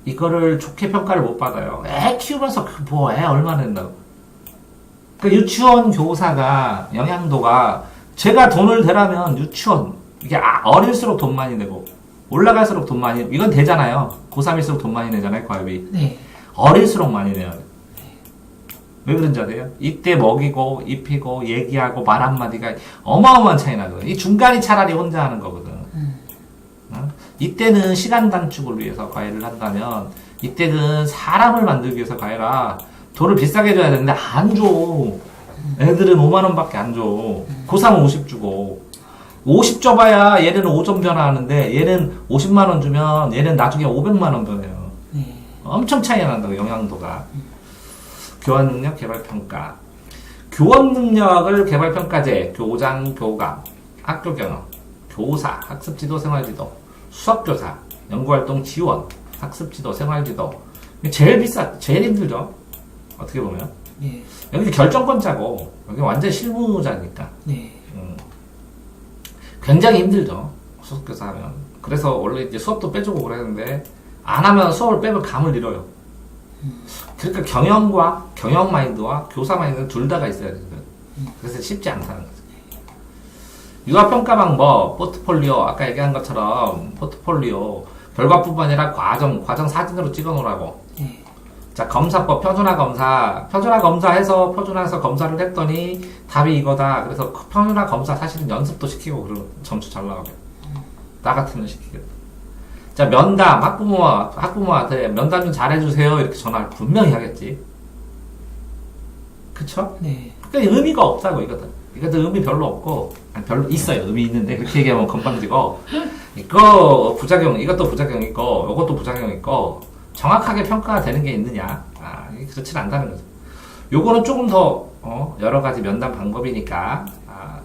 이거를 좋게 평가를 못 받아요. 애 키우면서 애 얼마나 된다고. 그 유치원 교사가 영양도가 제가 돈을 대라면 유치원 이게 어릴수록 돈 많이 내고 올라갈수록 돈 많이 이건 되잖아요. 고3일수록 돈 많이 내잖아요. 과외비. 네. 어릴수록 많이 내야 돼. 왜 그런지 아세요? 이때 먹이고 입히고 얘기하고 말 한마디가 어마어마한 차이 나거든. 이 중간이 차라리 혼자 하는 거거든. 어? 이때는 시간 단축을 위해서 과외를 한다면 이때는 사람을 만들기 위해서 과외라 돈을 비싸게 줘야 되는데 안 줘. 애들은 5만 원밖에 안 줘. 고3은 50 주고 50 줘봐야 얘네는 5점 변화하는데 얘는 50만 원 주면 얘는 나중에 500만 원 변해요. 네. 엄청 차이가 난다고 영향도가. 교원 능력 개발 평가. 교원 능력을 개발 평가제, 교장, 교감, 학교 경험, 교사, 학습 지도, 생활 지도, 수업 교사, 연구 활동 지원, 학습 지도, 생활 지도. 제일 제일 힘들죠. 어떻게 보면. 네. 여기 결정권자고 여기 완전 실무자니까. 네. 굉장히 힘들죠. 수업 교사 하면. 그래서 원래 이제 수업도 빼주고 그랬는데 안 하면 수업을 빼면 감을 잃어요. 그러니까 경영 마인드와 교사 마인드는 둘 다가 있어야 되거든. 그래서 쉽지 않다는 거죠. 유아평가 방법, 포트폴리오, 아까 얘기한 것처럼 포트폴리오, 결과뿐만 아니라 과정 사진으로 찍어 놓으라고. 네. 자, 검사법, 표준화 검사해서 표준화해서 검사를 했더니 답이 이거다. 그래서 표준화 검사 사실은 연습도 시키고 그러면 점수 잘 나가게. 나 같으면 시키겠다. 자, 면담, 학부모한테 면담 좀 잘해주세요. 이렇게 전화를 분명히 하겠지. 그쵸? 네. 그러니까 의미가 없다고, 이거는. 이것도 의미 별로 없고, 아니, 별로 있어요. 의미 있는데, 그렇게 얘기하면 건방지고. 이것도 부작용 있고, 이것도 부작용 있고, 정확하게 평가가 되는 게 있느냐. 그렇진 않다는 거죠. 요거는 조금 더, 여러 가지 면담 방법이니까,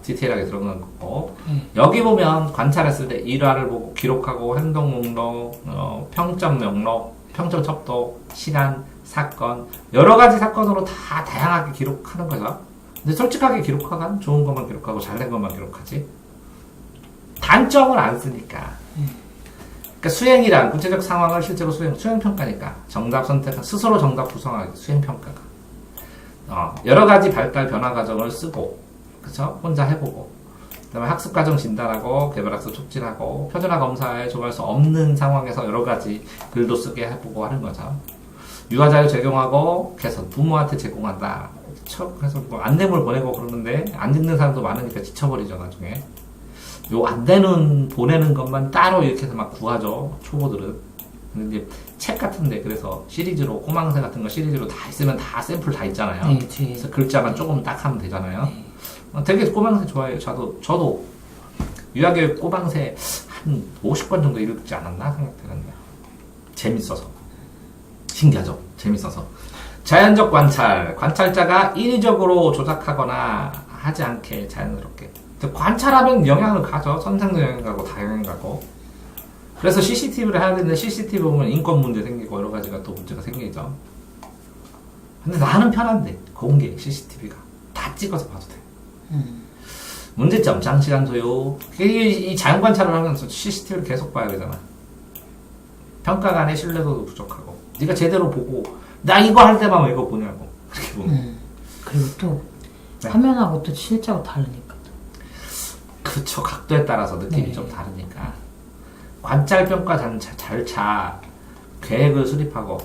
디테일하게 들어가는 거고. 여기 보면 관찰했을 때 일화를 보고 기록하고 행동 목록, 평점 목록, 평점 첩도, 시간, 사건, 여러 가지 사건으로 다 다양하게 기록하는 거죠. 근데 솔직하게 기록하면 좋은 것만 기록하고 잘된 것만 기록하지. 단점을 안 쓰니까. 그러니까 수행이란 구체적 상황을 실제로 수행평가니까. 정답 선택, 스스로 정답 구성하기, 수행평가가. 여러 가지 발달 변화 과정을 쓰고, 그쵸? 혼자 해보고. 그 다음에 학습과정 진단하고, 개발학습 촉진하고, 표준화 검사에 조할 수 없는 상황에서 여러 가지 글도 쓰게 해보고 하는 거죠. 유아자료 제공하고, 개선, 부모한테 제공한다. 그쵸? 그래서 뭐 안내물 보내고 그러는데, 안 읽는 사람도 많으니까 지쳐버리죠, 나중에. 요 안내는 보내는 것만 따로 이렇게 해서 막 구하죠, 초보들은. 근데 이제 책 같은데, 그래서 시리즈로, 꼬망새 같은 거 시리즈로 다 있으면 다 샘플 다 있잖아요. 네, 그래서 글자만 조금 딱 하면 되잖아요. 되게 꼬망새 좋아해요. 저도 유아교육 꼬망새 한 50권 정도 읽지 않았나 생각되는데 재밌어서. 신기하죠? 재밌어서. 자연적 관찰자가 인위적으로 조작하거나 하지 않게 자연스럽게. 관찰하면 영향을 가죠. 선생도 영향 가고 다 영향 가고. 그래서 CCTV를 해야 되는데 CCTV 보면 인권 문제 생기고 여러 가지가 또 문제가 생기죠. 근데 나는 편한데 공개 CCTV가 다 찍어서 봐도 돼. 문제점, 장시간 소요. 이 자연 관찰을 하면서 CCTV를 계속 봐야 되잖아. 평가 간의 신뢰도도 부족하고. 네가 제대로 보고 나 이거 할 때만 왜 이거 보냐고. 그렇게 보면. 그리고 또 네. 화면하고 또 실제하고 다르니까. 그쵸. 각도에 따라서 느낌이 네. 좀 다르니까. 관찰 평가 절차, 계획을 수립하고,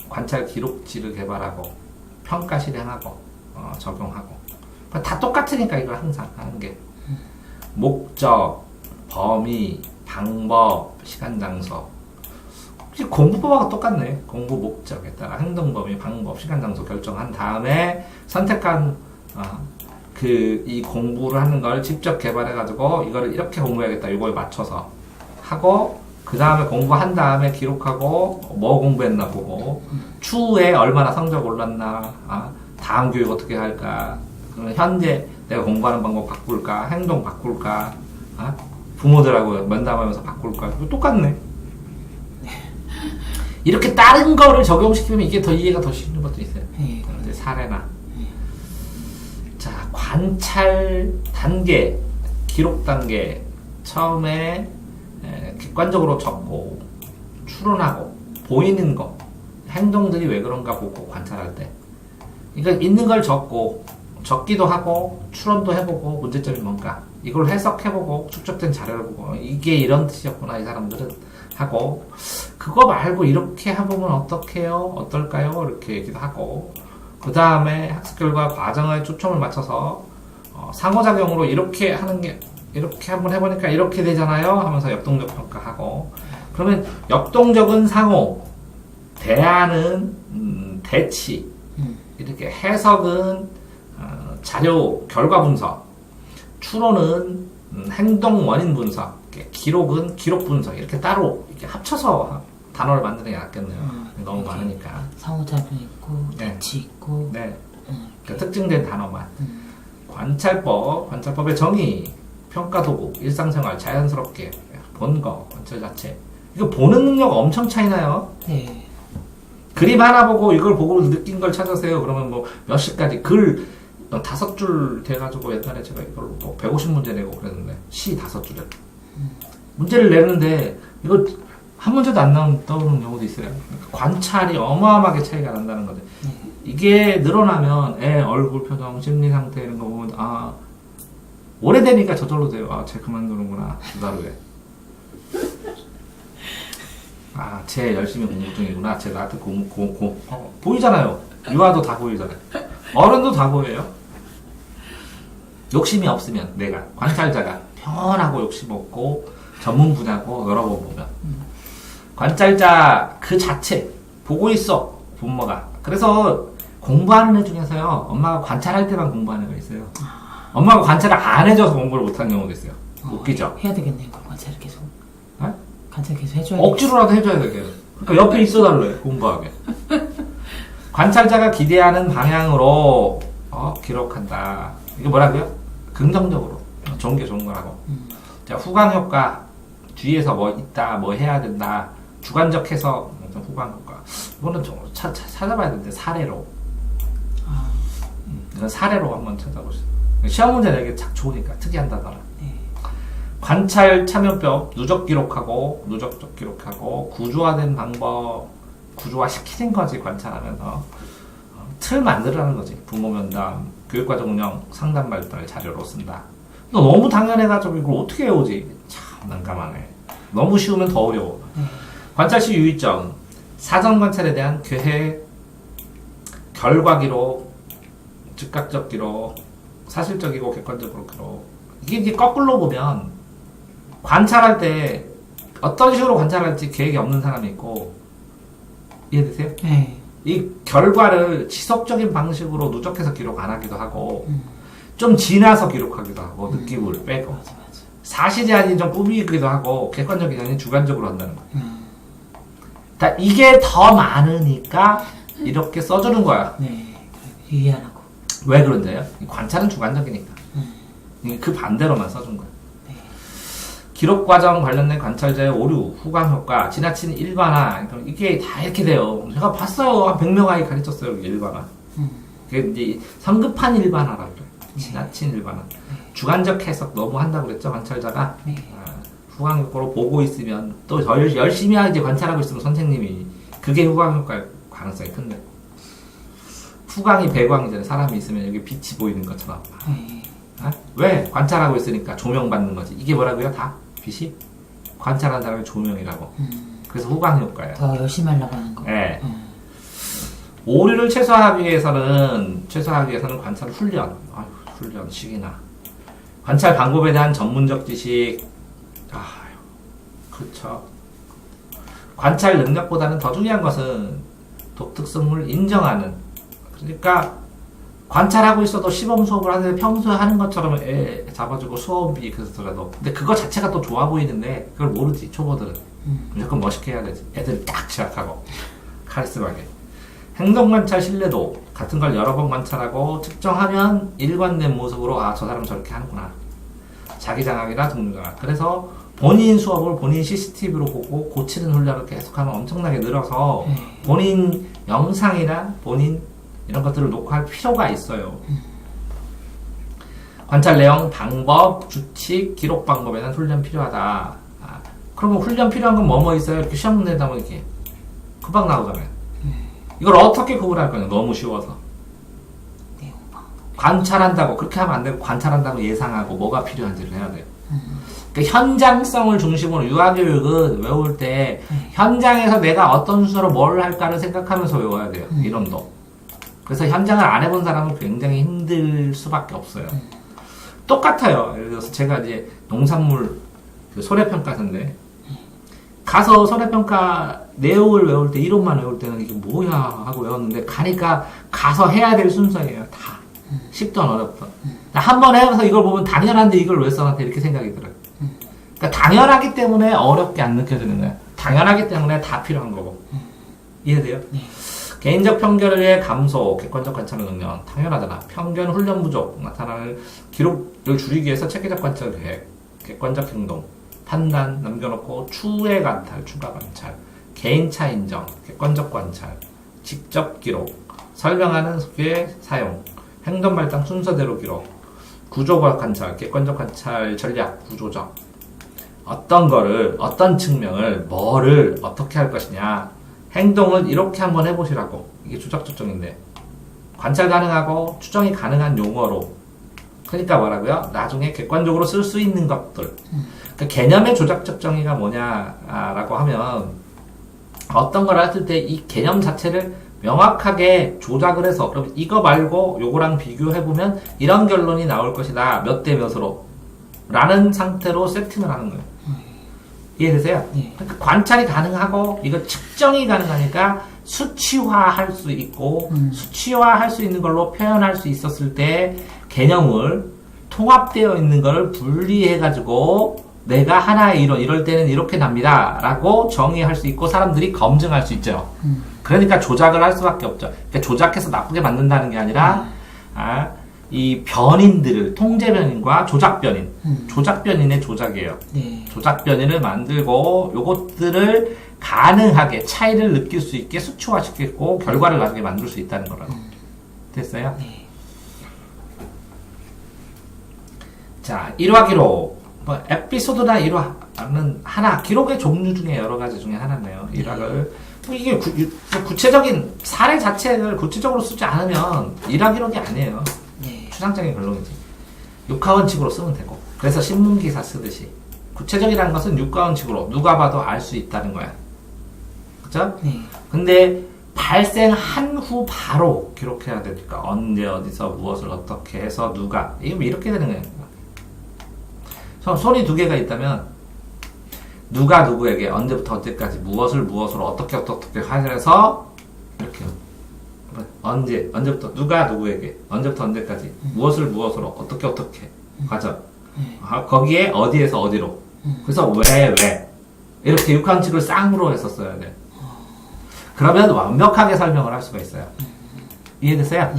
관찰 기록지를 개발하고, 평가 실행하고, 적용하고. 다 똑같으니까 이걸 항상 하는 게. 목적, 범위, 방법, 시간, 장소. 공부법하고 똑같네. 공부 목적에 따라 행동 범위, 방법, 시간, 장소 결정한 다음에 선택한 이 공부를 하는 걸 직접 개발해가지고 이거를 이렇게 공부해야겠다. 이거에 맞춰서 하고 그 다음에 공부한 다음에 기록하고 뭐 공부했나 보고 추후에 얼마나 성적 올랐나, 다음 교육 어떻게 할까, 그러면 현재 내가 공부하는 방법 바꿀까, 행동 바꿀까, 아? 부모들하고 면담하면서 바꿀까? 이거 똑같네. 이렇게 다른 거를 적용시키면 이게 더 이해가 더 쉬운 것도 있어요. 네. 이제 사례나. 자, 관찰 단계, 기록 단계. 처음에 객관적으로 적고, 추론하고, 보이는 거, 행동들이 왜 그런가 보고 관찰할 때. 그러니까 있는 걸 적고, 적기도 하고, 추론도 해보고, 문제점이 뭔가. 이걸 해석해보고, 축적된 자료를 보고, 이게 이런 뜻이었구나, 이 사람들은. 하고, 그거 말고 이렇게 해보면 어떡해요? 어떨까요? 이렇게 얘기도 하고, 그 다음에 학습 결과 과정에 초점을 맞춰서, 상호작용으로 이렇게 하는 게, 이렇게 한번 해보니까 이렇게 되잖아요? 하면서 역동적 평가하고, 그러면 역동적은 상호, 대안은 대치, 이렇게 해석은 자료 결과 분석, 추론은 행동 원인 분석, 기록은 기록 분석, 이렇게 따로 이렇게 합쳐서 단어를 만드는 게 낫겠네요. 너무 많으니까. 상호작용 있고, 네. 대치 있고. 네. 그 특징된 단어만. 관찰법의 정의, 평가 도구, 일상생활, 자연스럽게 본 거, 관찰 자체. 이거 보는 능력 엄청 차이나요? 네. 그림 하나 보고 이걸 보고 느낀 걸 찾으세요. 그러면 뭐 몇 시까지 글 5줄 돼가지고 옛날에 제가 이걸 뭐 150문제 내고 그랬는데 시 5줄에 문제를 내는데 이거 한 문제도 안 떠오르는 경우도 있어요. 그러니까 관찰이 어마어마하게 차이가 난다는 거죠. 이게 늘어나면 애 얼굴 표정, 심리 상태 이런 거 보면 아 오래되니까 저절로 돼요. 아, 쟤 그만두는구나. 2달 후에. 아, 쟤 열심히 공부 중이구나. 쟤 나한테 보이잖아요. 유아도 다 보이잖아요. 어른도 다 보여요. 욕심이 없으면 내가 관찰자가 편하고 욕심 없고 전문 분야고 여러 번 보면 관찰자 그 자체 보고 있어 부모가. 그래서 공부하는 애 중에서요 엄마가 관찰할 때만 공부하는 애가 있어요. 엄마가 관찰을 안 해줘서 공부를 못하는 경우도 있어요. 웃기죠? 해야 되겠네요. 그럼 관찰을 계속. 네? 관찰 계속 해줘야 억지로라도 해줘야 돼. 그러니까 옆에 있어달래 공부하게. 관찰자가 기대하는 방향으로 기록한다. 이게 뭐라고요? 긍정적으로. 좋은 게 좋은 거라고. 자, 후광 효과. 뒤에서 뭐 있다, 뭐 해야 된다. 주관적 해석, 후광 효과. 이거는 좀 찾아봐야 되는데 사례로. 이건 사례로 한번 찾아보세요. 시험 문제 내기 참 좋으니까 특이한 단어라. 네. 관찰 참여법, 누적 기록하고 누적적 기록하고 구조화된 방법, 구조화 시키는 거지. 관찰하면서 틀 만들라는 거지. 부모 면담, 교육과정 운영, 상담 발달 자료로 쓴다. 너무 당연해가지고 이걸 어떻게 해오지? 참 난감하네. 너무 쉬우면 더 어려워. 관찰 시 유의점, 사전 관찰에 대한 계획, 결과 기록, 즉각적 기록, 사실적이고 객관적으로 기록. 이게 거꾸로 보면 관찰할 때 어떤 식으로 관찰할지 계획이 없는 사람이 있고, 이해되세요? 네. 이 결과를 지속적인 방식으로 누적해서 기록 안 하기도 하고, 좀 지나서 기록하기도 하고, 느낌을 빼고, 맞아. 사실이 아닌 좀 꾸미기도 하고, 객관적이 아닌 주관적으로 한다는 거야. 이게 더 많으니까 이렇게 써주는 거야. 네. 유의하라고. 왜 그런데요? 관찰은 주관적이니까. 그 반대로만 써준 거야. 네. 기록 과정 관련된 관찰자의 오류, 후광 효과, 지나친 일반화. 그러니까 이게 다 이렇게 돼요. 제가 봤어요. 한 100명 아이 가르쳤어요. 일반화. 그게 이제 성급한 일반화라고 그래요. 지나친 일반화. 주관적 해석 너무 한다고 그랬죠. 관찰자가. 네. 후광 효과로 보고 있으면 또 더 열심히 이제 관찰하고 있으면 선생님이 그게 후광 효과일 가능성이 큰데. 후광이 배광이잖아요. 사람이 있으면 여기 빛이 보이는 것처럼. 네. 왜? 관찰하고 있으니까 조명받는 거지. 이게 뭐라고요? 다? 빛이? 관찰하는 사람의 조명이라고. 그래서 후광 효과예요. 더 열심히 하려고 하는 거. 네. 오류를 최소화하기 위해서는 관찰 훈련. 훈련 시기나. 관찰 방법에 대한 전문적 지식. 그렇죠. 관찰 능력보다는 더 중요한 것은 독특성을 인정하는. 그러니까 관찰하고 있어도 시범 수업을 하는데 평소에 하는 것처럼 애 잡아주고 수업이 그래서라도 근데 그거 자체가 또 좋아 보이는데 그걸 모르지 초보들은. 무조건 멋있게 해야 되지. 애들이 딱 시작하고 카리스마게. 행동 관찰 신뢰도 같은 걸 여러 번 관찰하고 측정하면 일관된 모습으로 저 사람 저렇게 하는구나. 자기 장악이나 동료 장악. 그래서 본인 수업을 본인 CCTV로 보고 고치는 훈련을 계속하면 엄청나게 늘어서 본인 영상이나 본인 이런 것들을 녹화할 필요가 있어요. 관찰 내용, 방법, 규칙, 기록 방법에는 훈련 필요하다. 그러면 훈련 필요한 건 뭐뭐 있어요? 이렇게 시험 문제 내다 보면 이렇게 금방 나오잖아요. 이걸 어떻게 구분할 거냐? 너무 쉬워서. 관찰한다고 그렇게 하면 안 되고 관찰한다고 예상하고 뭐가 필요한지를 해야 돼요. 그러니까 현장성을 중심으로 유아교육은 외울 때 현장에서 내가 어떤 순서로 뭘 할까를 생각하면서 외워야 돼요. 이론도. 그래서 현장을 안 해본 사람은 굉장히 힘들 수밖에 없어요. 똑같아요. 예를 들어서 제가 이제 농산물 손해평가서인데 가서 손해평가 내용을 외울 때 이론만 외울 때는 이게 뭐야 하고 외웠는데 가니까 가서 해야 될 순서예요. 다. 쉽던 어렵던. 한 번 해서 이걸 보면 당연한데 이걸 왜 써놨대 이렇게 생각이 들어요. 그러니까 당연하기 때문에 어렵게 안 느껴지는 거예요. 당연하기 때문에 다 필요한 거고. 이해돼요? 개인적 편견의 감소, 객관적 관찰 능력. 당연하잖아. 편견, 훈련 부족, 나타나는 기록을 줄이기 위해서 체계적 관찰 계획, 객관적 행동, 판단, 남겨놓고 추후의 관찰, 추가 관찰, 개인차 인정, 객관적 관찰, 직접 기록, 설명하는 속의 사용, 행동 발당 순서대로 기록, 구조과 관찰, 객관적 관찰 전략, 구조적. 어떤 거를, 어떤 측면을, 뭐를 어떻게 할 것이냐. 행동을 이렇게 한번 해보시라고. 이게 조작 조정인데. 관찰 가능하고 추정이 가능한 용어로. 그러니까 뭐라고요? 나중에 객관적으로 쓸 수 있는 것들. 그 개념의 조작적 정의가 뭐냐라고 하면 어떤 걸 했을 때 이 개념 자체를 명확하게 조작을 해서 그럼 이거 말고 요거랑 비교해보면 이런 결론이 나올 것이다. 몇 대 몇으로 라는 상태로 세팅을 하는 거예요. 이해되세요? 그러니까 관찰이 가능하고 이거 측정이 가능하니까 수치화할 수 있고 수치화할 수 있는 걸로 표현할 수 있었을 때 개념을 통합되어 있는 걸 분리해가지고 내가 하나의 이론 이럴 때는 이렇게 납니다 라고 정의할 수 있고 사람들이 검증할 수 있죠. 그러니까 조작을 할 수밖에 없죠. 그러니까 조작해서 나쁘게 만든다는 게 아니라 이 변인들을 통제 변인과 조작 변인, 조작 변인의 조작이에요. 조작 변인을 만들고 요것들을 가능하게 차이를 느낄 수 있게 수치화시키고 결과를 나중에 만들 수 있다는 거라고. 됐어요? 자, 1화 기록. 뭐 에피소드나 1화는 하나, 기록의 종류 중에 여러 가지 중에 하나네요. 1화를. 이게 구체적인 사례 자체를 구체적으로 쓰지 않으면 1화 기록이 아니에요. 추상적인 결론이지. 육하원칙으로 쓰면 되고. 그래서 신문기사 쓰듯이. 구체적이라는 것은 육하원칙으로 누가 봐도 알 수 있다는 거야. 그죠? 근데 발생한 후 바로 기록해야 되니까 언제 어디서 무엇을 어떻게 해서 누가 이게 이렇게 되는 거예요. 손이 두 개가 있다면 누가 누구에게 언제부터 언제까지 무엇을 무엇으로 어떻게 해서 이렇게 언제부터 누가 누구에게 언제부터 언제까지 무엇을 무엇으로 어떻게 과정 거기에 어디에서 어디로 그래서 왜 이렇게 육한칙을 쌍으로 했었어야 돼. 그러면 완벽하게 설명을 할 수가 있어요. 이해됐어요?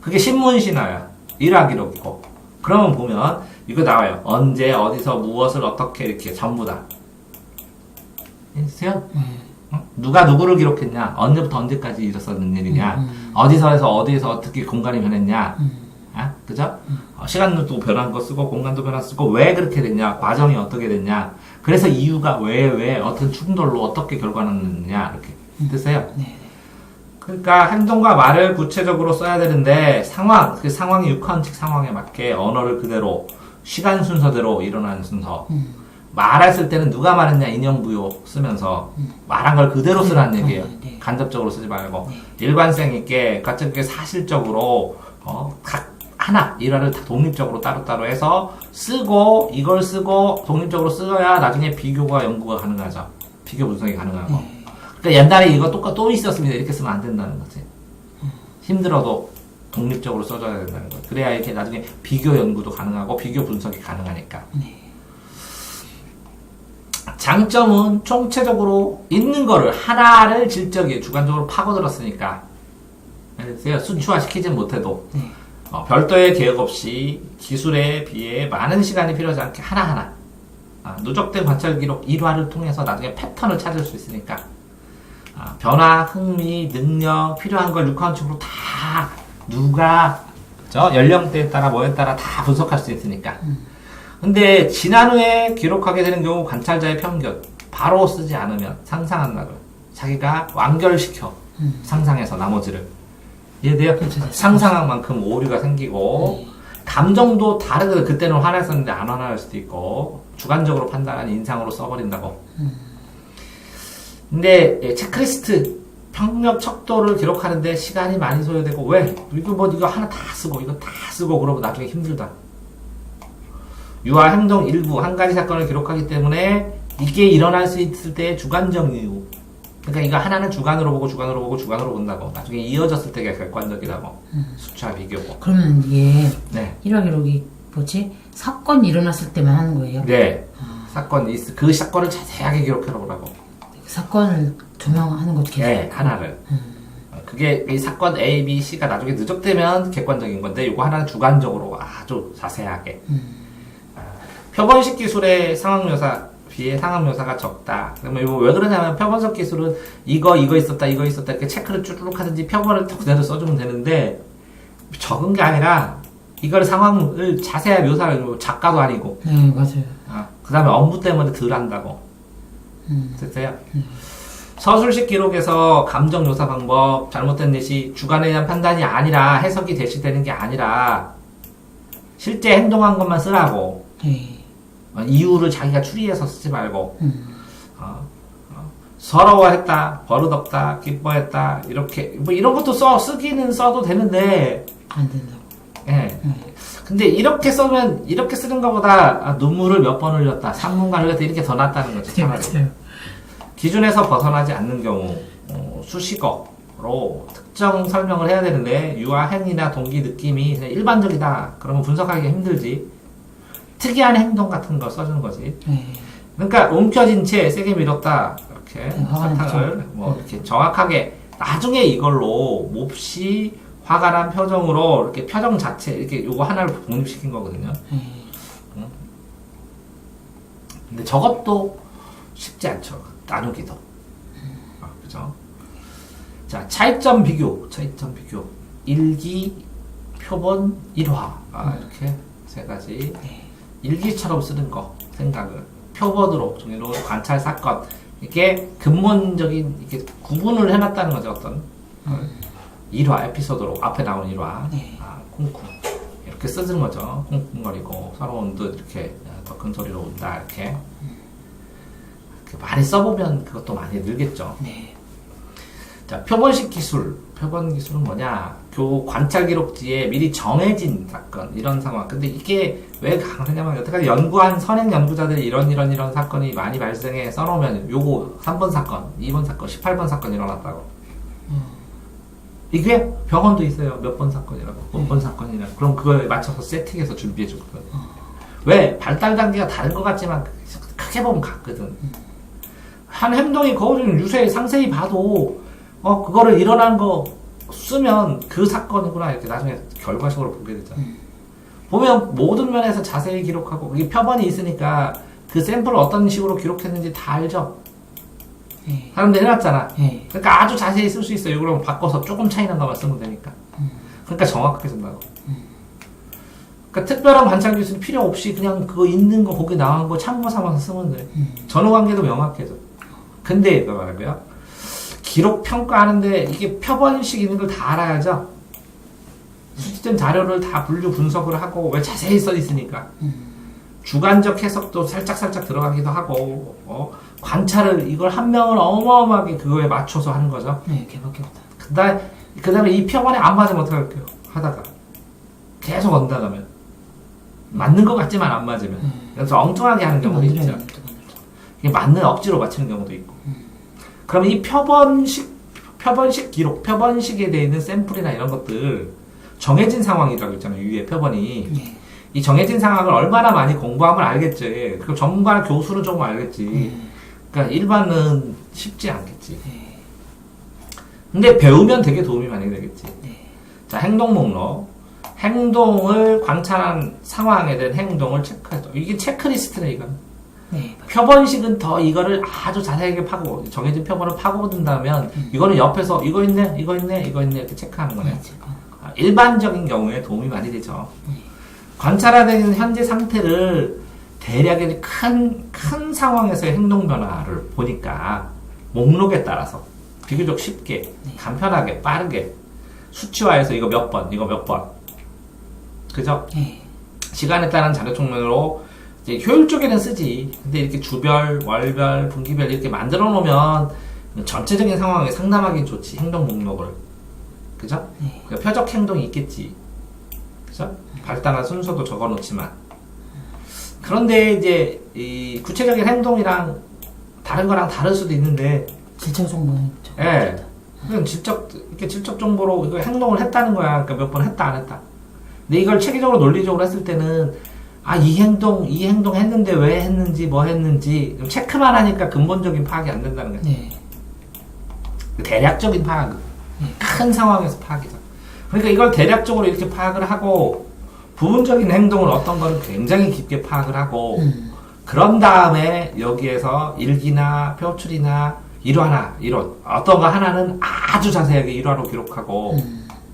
그게 신문신화야. 일화기록이고. 그러면 보면 이거 나와요. 언제 어디서 무엇을 어떻게 이렇게 전부 다. 이해됐어요? 누가 누구를 기록했냐, 언제부터 언제까지 있었는 일이냐, 어디서 해서 어디에서 어떻게 공간이 변했냐, 그죠? 시간도 변한 거 쓰고, 공간도 변한 거 쓰고, 왜 그렇게 됐냐, 과정이 어떻게 됐냐, 그래서 이유가 왜, 어떤 충돌로 어떻게 결과났느냐, 이렇게. 됐어요? 그러니까 행동과 말을 구체적으로 써야 되는데, 그 상황이 육하원칙 상황에 맞게 언어를 그대로, 시간 순서대로 일어나는 순서, 말했을 때는 누가 말했냐 인용부요 쓰면서 말한 걸 그대로 쓰라는 얘기예요. 간접적으로 쓰지 말고 일관성 있게 가뜩 사실적으로 각 하나 일화를 다 독립적으로 따로따로 해서 쓰고 이걸 쓰고 독립적으로 써야 나중에 비교가 연구가 가능하죠. 비교 분석이 가능하고. 그러니까 옛날에 이거 또 있었습니다 이렇게 쓰면 안 된다는 거지. 힘들어도 독립적으로 써줘야 된다는 거. 그래야 이렇게 나중에 비교 연구도 가능하고 비교 분석이 가능하니까. 장점은 총체적으로 있는 거를 하나를 질적이에 주관적으로 파고들었으니까 수치화 시키진 못해도 별도의 계획 없이 기술에 비해 많은 시간이 필요하지 않게 하나하나 누적된 관찰 기록 일화를 통해서 나중에 패턴을 찾을 수 있으니까 변화, 흥미, 능력 필요한 걸 육하원칙으로 다 누가 연령대에 따라 뭐에 따라 다 분석할 수 있으니까. 근데 지난 후에 기록하게 되는 경우 관찰자의 편견 바로 쓰지 않으면 상상한다고요. 자기가 완결시켜 상상해서 나머지를 이해돼요? 그렇죠. 상상한 만큼 오류가 생기고 감정도 다르거든. 그때는 화났었는데 안 화날 수도 있고 주관적으로 판단한 인상으로 써버린다고. 근데 체크리스트 평력 척도를 기록하는데 시간이 많이 소요되고 왜? 이거 하나 다 쓰고 이거 다 쓰고 그러면 나중에 힘들다. 유아 행동 일부 한 가지 사건을 기록하기 때문에 이게 일어날 수 있을 때의 주관적 이유. 그러니까 이거 하나는 주관으로 보고 주관으로 보고 주관으로 본다고. 나중에 이어졌을 때가 객관적이라고. 수치와 비교고. 그러면 이게 네. 일화 기록이 뭐지? 사건이 일어났을 때만 하는 거예요? 네. 그 사건을 자세하게 기록해 보라고. 그 사건을 조명하는 것도 계속. 네, 하나를. 그게 이 사건 A, B, C가 나중에 누적되면 객관적인 건데 이거 하나는 주관적으로 아주 자세하게. 표본식 기술의 상황 묘사 비해 상황 묘사가 적다. 그러면 이거 왜 그러냐면 표본식 기술은 이거 있었다 이렇게 체크를 쭈르륵 하든지 표본을 그대로 써주면 되는데 적은 게 아니라 이걸 상황을 자세하게 묘사를 작가도 아니고. 네, 맞아요. 그 다음에 업무 때문에 덜 한다고. 됐어요? 서술식 기록에서 감정 묘사 방법, 잘못된 예시, 주관에 대한 판단이 아니라 해석이 대시되는 게 아니라 실제 행동한 것만 쓰라고. 네. 이유를 자기가 추리해서 쓰지 말고 서러워했다, 버릇없다, 기뻐했다 이렇게 뭐 이런 것도 쓰기는 써도 되는데 안 된다고. 예. 근데 이렇게 쓰는 것보다 눈물을 몇 번 흘렸다, 3분간 흘렸다 이렇게 더 낫다는 거죠. 네, 차라리. 맞아요. 기준에서 벗어나지 않는 경우 수식어로 특정 설명을 해야 되는데 유아 행위나 동기 느낌이 그냥 일반적이다 그러면 분석하기가 힘들지. 특이한 행동 같은 거 써주는 거지. 네. 그러니까 움켜진 채 세게 밀었다 이렇게 화가 사탕을 뭐 이렇게 정확하게 나중에 이걸로 몹시 화가 난 표정으로 이렇게 표정 자체 이렇게 요거 하나를 독립시킨 거거든요. 근데 저것도 쉽지 않죠. 나누기도. 그죠? 자, 차이점 비교. 일기, 표본, 일화. 이렇게 세 가지. 일기처럼 쓰는 거, 생각을. 표본으로, 종이로 관찰 사건. 이게 근본적인, 이렇게 구분을 해놨다는 거죠, 어떤. 일화, 에피소드로. 앞에 나온 일화. 쿵쿵. 이렇게 쓰는 거죠. 쿵쿵거리고, 서러운 듯, 이렇게, 더 큰 소리로 운다, 이렇게. 많이 써보면 그것도 많이 늘겠죠. 네. 자, 표본식 기술. 표본 기술은 뭐냐? 관찰 기록지에 미리 정해진 사건, 이런 상황. 근데 이게 왜 강하냐면, 여태까지 연구한 선행 연구자들이 이런 사건이 많이 발생해 써놓으면, 요거 3번 사건, 2번 사건, 18번 사건 일어났다고. 이게 병원도 있어요. 몇 번 사건이라고. 몇 번 사건이라고. 그럼 그거에 맞춰서 세팅해서 준비해주거든. 왜? 발달 단계가 다른 것 같지만, 크게 보면 같거든. 한 행동이 거울을 유세히 상세히 봐도 그거를 일어난 거 쓰면 그 사건이구나 이렇게 나중에 결과적으로 보게 되잖아. 보면 모든 면에서 자세히 기록하고 이게 표본이 있으니까 그 샘플을 어떤 식으로 기록했는지 다 알죠. 네. 사람들이 해놨잖아. 네. 그러니까 아주 자세히 쓸 수 있어요. 그럼 바꿔서 조금 차이 난 것만 쓰면 되니까. 그러니까 정확하게 쓴다고. 그러니까 특별한 관찰 기술이 필요 없이 그냥 그거 있는 거 거기 나온 거 참고 삼아서 쓰면 돼. 전후관계도 명확해져. 근데 이거 말고요. 기록 평가하는데 이게 표본식 있는 걸 다 알아야죠. 수집된 자료를 다 분류 분석을 하고 왜 자세히 써 있으니까. 주관적 해석도 살짝 들어가기도 하고 관찰을 이걸 한 명을 어마어마하게 그거에 맞춰서 하는 거죠. 네, 개밖에 없다. 그다음에 이 표본에 안 맞으면 어떡할게요? 하다가 계속 언다가면 맞는 것 같지만 안 맞으면 그래서 엉뚱하게 하는 경우도 있죠. 이게 맞는 억지로 맞추는 경우도 있고. 그러면 이 표본식 기록, 표본식에 되어 있는 샘플이나 이런 것들 정해진 상황이라고 있잖아요. 위에 표본이. 네. 이 정해진 상황을 얼마나 많이 공부하면 알겠지. 그 전문가나 교수는 조금 알겠지. 그러니까 일반은 쉽지 않겠지. 근데 배우면 되게 도움이 많이 되겠지. 자, 행동 목록. 행동을 관찰한 상황에 대한 행동을 체크해줘. 이게 체크리스트네, 이건. 네. 표본식은 더 이거를 아주 자세하게 파고, 정해진 표본을 파고든다면, 이거는 옆에서 이거 있네, 이거 있네, 이거 있네, 이렇게 체크하는 거네. 네, 지금. 일반적인 경우에 도움이 많이 되죠. 관찰하는 현재 상태를 대략의 큰 상황에서의 행동 변화를 보니까 목록에 따라서 비교적 쉽게, 간편하게, 빠르게 수치화해서 이거 몇 번, 이거 몇 번. 그죠? 네. 시간에 따른 자료 총론으로 이제 효율적에는 쓰지. 근데 이렇게 주별, 월별, 분기별 이렇게 만들어 놓으면 전체적인 상황에 상담하기 좋지. 행동 목록을. 그죠? 네. 그러니까 표적 행동이 있겠지. 그죠? 발달한 순서도 적어 놓지만. 그런데 이제 이 구체적인 행동이랑 다른 거랑 다를 수도 있는데, 질적 정보는 좀. 예. 그냥 이렇게 질적 정보로 이거 행동을 했다는 거야. 그러니까 몇 번 했다, 안 했다. 근데 이걸 체계적으로 논리적으로 했을 때는, 이 행동 했는데 왜 했는지, 뭐 했는지, 체크만 하니까 근본적인 파악이 안 된다는 거야. 네. 대략적인 파악. 큰 상황에서 파악이죠. 그러니까 이걸 대략적으로 이렇게 파악을 하고, 부분적인 행동을 어떤 거는 굉장히 깊게 파악을 하고, 그런 다음에 여기에서 일기나 표출이나 일화나 이런 어떤 거 하나는 아주 자세하게 일화로 기록하고,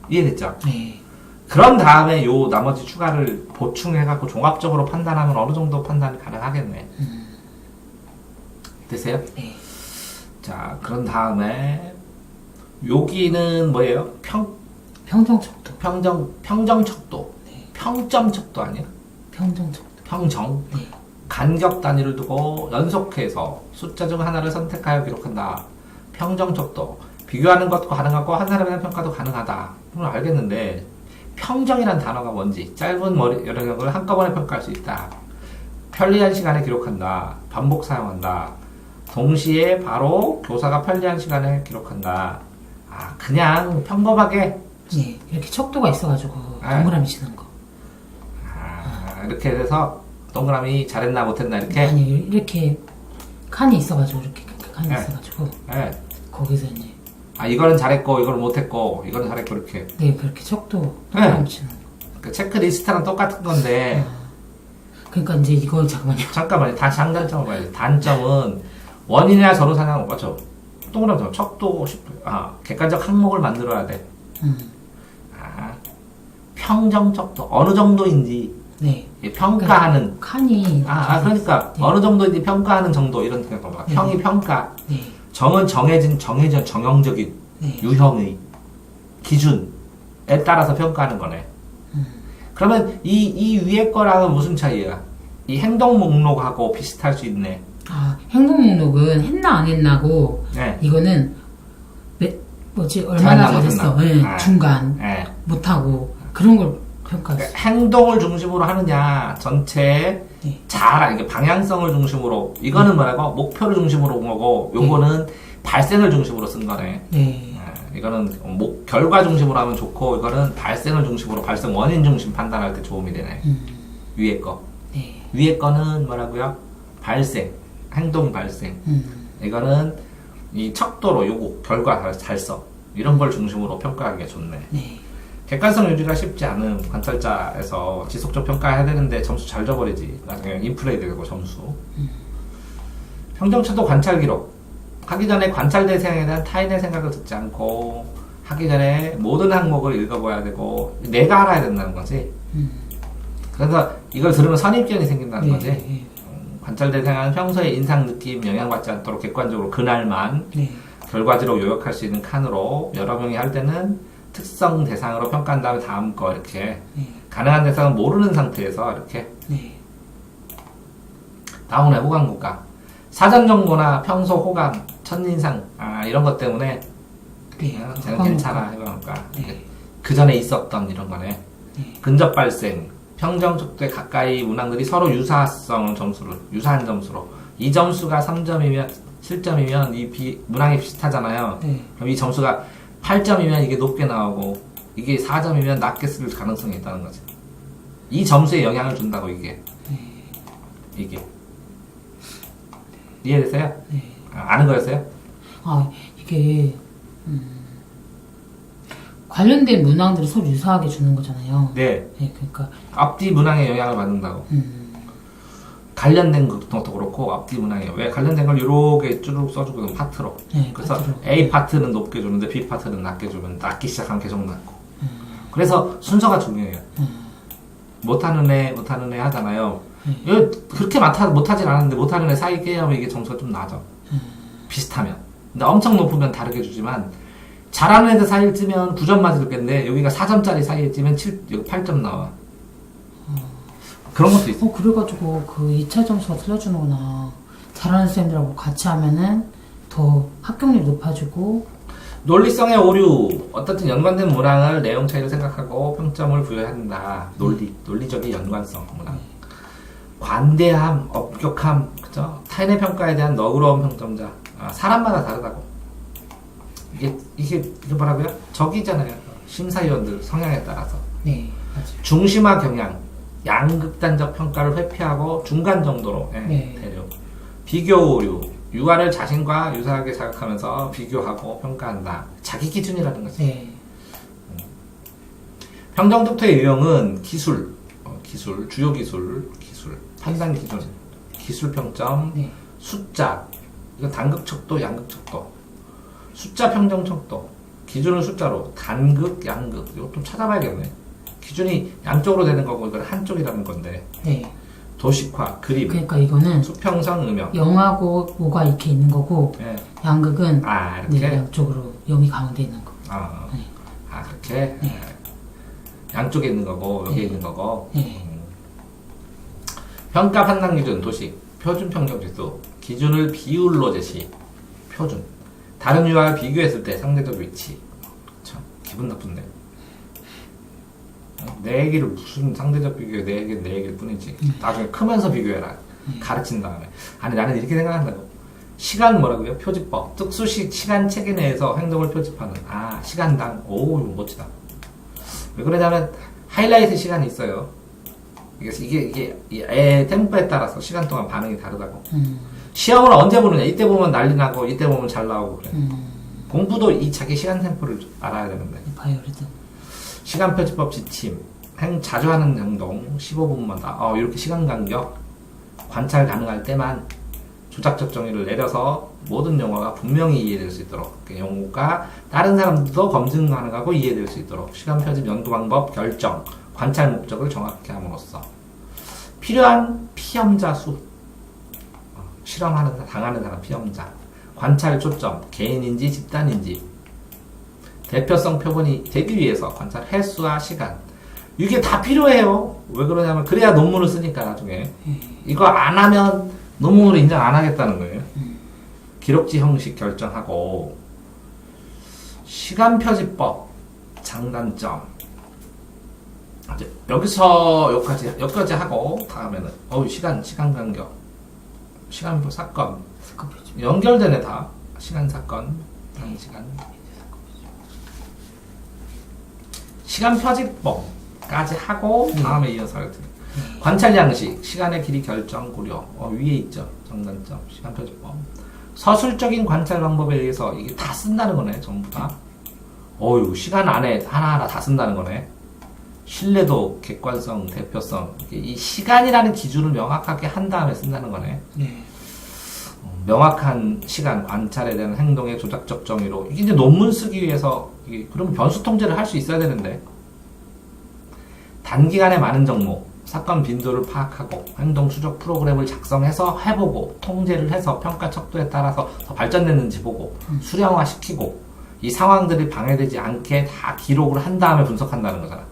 이해됐죠? 네. 그런 다음에 요 나머지 추가를 보충해갖고 종합적으로 판단하면 어느 정도 판단이 가능하겠네. 되세요? 네. 자, 그런 다음에 여기는 뭐예요? 평정척도. 평정척도. 네. 평점척도 아니야? 평정척도. 평정. 네. 간격 단위를 두고 연속해서 숫자 중 하나를 선택하여 기록한다. 평정척도. 비교하는 것도 가능하고 한 사람에 대한 평가도 가능하다. 그걸 알겠는데 평정이란 단어가 뭔지, 짧은 여력을 한꺼번에 평가할 수 있다. 편리한 시간에 기록한다. 반복 사용한다. 동시에 바로 교사가 편리한 시간에 기록한다. 그냥 평범하게, 네. 이렇게 척도가 있어가지고 아. 동그라미 치는 거. 이렇게 돼서 동그라미 잘했나 못했나 이렇게. 아니 이렇게 칸이 있어가지고 이렇게 칸이 네. 있어가지고 네. 거기서 이제 이거는 잘했고 이거는 못했고 이거는 잘했고 이렇게. 네 그렇게 척도 동그라미 치는 거. 그 체크리스트랑 똑같은 건데. 그러니까 이제 이거 잠깐만요. 잠깐만요. 다시 장단점을 봐야지. 단점은 원인이나 저로 사냥 맞죠? 동그라미 척도 객관적 항목을 만들어야 돼. 평정척도 어느 정도인지 네. 평가하는. 칸이 그러니까 네. 어느 정도인지 평가하는 정도 이런 생각 봐봐. 네. 평이 평가. 네. 정은 정해진 정형적인 네. 유형의 기준에 따라서 평가하는 거네. 그러면 이 위에 거랑은 무슨 차이야? 이 행동 목록하고 비슷할 수 있네. 행동 목록은 했나 안 했나고 네. 이거는 얼마나 잘했어. 네. 중간 네. 못하고 그런 걸 평가했어. 행동을 중심으로 하느냐, 전체 네. 이게 방향성을 중심으로, 이거는 뭐라고? 목표를 중심으로 온 거고, 요거는 발생을 중심으로 쓴 거네. 네. 이거는 결과 중심으로 하면 좋고, 이거는 발생을 중심으로, 발생 원인 중심 판단할 때 도움이 되네. 위에 거. 네. 위에 거는 뭐라고요? 발생, 행동 발생. 이거는 이 척도로 요거, 결과 잘 써. 이런 걸 중심으로 평가하기가 좋네. 네. 객관성 유지가 쉽지 않은 관찰자에서 지속적 평가해야 되는데 점수 잘 줘버리지. 나중에 인플레이 되고 점수. 평정차도 관찰 기록. 하기 전에 관찰 대상에 대한 타인의 생각을 듣지 않고, 하기 전에 모든 항목을 읽어봐야 되고, 내가 알아야 된다는 거지. 그래서 이걸 들으면 선입견이 생긴다는 네. 거지. 네. 관찰 대상은 평소의 인상, 느낌, 영향받지 않도록 객관적으로 그날만 네. 결과지로 요약할 수 있는 칸으로 여러 명이 할 때는 특성 대상으로 평가한 다음에 다음 거 이렇게. 네. 가능한 대상은 모르는 상태에서 이렇게. 네. 다음은 호감 국가. 사전 정보나 평소 호감, 첫인상 이런 것 때문에 네. 쟤는 괜찮아 해볼까. 네. 그 전에 있었던 이런 거네. 네. 근접 발생, 평정 척도에 가까이 문항들이 서로 유사한 점수로 이 점수가 3점이면 7점이면 이 문항이 비슷하잖아요. 네. 그럼 이 점수가 8점이면 이게 높게 나오고 이게 4점이면 낮게 쓸 가능성이 있다는 거지. 이 점수에 영향을 준다고 이게. 이해되세요? 네. 아는 거였어요? 이게 관련된 문항들을 서로 유사하게 주는 거잖아요. 네. 네, 그러니까 앞뒤 문항에 영향을 받는다고. 관련된 것도 그렇고 앞뒤 문항에 왜 관련된 걸 이렇게 쭉 써주거든 파트로. 네, 그래서 파트로. A 파트는 높게 주는데 B 파트는 낮게 주면 낮기 시작하면 계속 낮고. 그래서 순서가 중요해요. 못하는 애 하잖아요. 이거 그렇게 못하진 않았는데 못하는 애 사이 깨하면 이게 점수가 좀 낮아. 비슷하면. 근데 엄청 높으면 다르게 주지만 잘하는 애들 사이를 찌면 9점 맞을 텐데 여기가 4점짜리 사이에 찌면 8점 나와. 그런 것도 있어. 그래가지고 그 2차 점수가 틀려주는구나. 잘하는 쌤들하고 같이 하면은 더 합격률이 높아지고. 논리성의 오류, 어떻든 연관된 문항을 내용 차이를 생각하고 평점을 부여해야 한다. 논리적인 연관성 문항. 관대함, 엄격함, 그죠? 타인의 평가에 대한 너그러운 평점자. 사람마다 다르다고. 이게 뭐라고요? 저기잖아요. 심사위원들 성향에 따라서. 네, 맞아요. 중심화 경향, 양극단적 평가를 회피하고 중간 정도로 네. 대륙. 비교 오류, 유아를 자신과 유사하게 자각하면서 비교하고 평가한다. 자기 기준이라는 거지. 네. 평정독토의 유형은 기술, 주요 기술, 판단 기준, 기술 평점, 네. 숫자, 이거 단극 척도, 양극 척도, 숫자 평정 척도, 기준을 숫자로 단극, 양극, 이거 좀 찾아봐야겠네. 기준이 양쪽으로 되는 거고 이건 한쪽이라는 건데. 네. 도식화, 그림, 그러니까 이거는 수평성, 음영. 0하고 5가 이렇게 있는 거고, 네. 양극은 이렇게. 네, 양쪽으로 0이 가운데 있는 거. 네. 네. 그렇게. 네. 양쪽에 있는 거고 여기 네. 있는 거고. 네. 평가 판단 기준 도식 표준 평정 지수 기준을 비율로 제시 표준 다른 유아와 비교했을 때 상대적 위치. 참 기분 나쁜데. 내 얘기를 무슨 상대적 비교해. 내 얘기는 내 얘기일 뿐이지. 나중에 크면서 비교해라. 가르친 다음에. 아니 나는 이렇게 생각한다고. 시간 뭐라고요? 표지법. 특수시 시간 체계 내에서 행동을 표집하는. 시간당. 오 이거 멋지다. 왜 그러냐면 하이라이트 시간이 있어요. 이게 템포에 따라서 시간 동안 반응이 다르다고. 시험을 언제 보느냐. 이때 보면 난리 나고 이때 보면 잘 나오고 그래. 공부도 이 자기 시간 템포를 알아야 되는데. 바이오리듬. 시간 표지법 지침, 자주 하는 행동, 15분마다, 이렇게 시간 간격, 관찰 가능할 때만 조작적 정의를 내려서 모든 용어가 분명히 이해될 수 있도록, 용어가 다른 사람들도 검증 가능하고 이해될 수 있도록 시간 표집 연구 방법 결정, 관찰 목적을 정확히 함으로써 필요한 피험자 수, 당하는 사람 피험자, 관찰 초점, 개인인지 집단인지, 대표성 표본이 되기 위해서 관찰 횟수와 시간 이게 다 필요해요. 왜 그러냐면 그래야 논문을 쓰니까 나중에 이거 안 하면 논문을 인정 안 하겠다는 거예요. 기록지 형식 결정하고 시간 표지법 장단점 이제 여기서 여기까지 하고 다음에는 시간 간격 시간표 사건 연결되네 다 시간 사건 단시간 시간 표지법까지 하고 다음에 이어서 할 텐데 관찰 양식 시간의 길이 결정 고려 위에 있죠 장단점 시간 표지법 서술적인 관찰 방법에 의해서 이게 다 쓴다는 거네 전부 다. 시간 안에 하나하나 다 쓴다는 거네. 신뢰도 객관성 대표성 이 시간이라는 기준을 명확하게 한 다음에 쓴다는 거네. 네. 명확한 시간 관찰에 대한 행동의 조작적 정의로 이게 이제 논문 쓰기 위해서 그러면 변수 통제를 할 수 있어야 되는데 단기간에 많은 정보 사건 빈도를 파악하고 행동 추적 프로그램을 작성해서 해보고 통제를 해서 평가 척도에 따라서 더 발전됐는지 보고 수량화 시키고 이 상황들이 방해되지 않게 다 기록을 한 다음에 분석한다는 거잖아.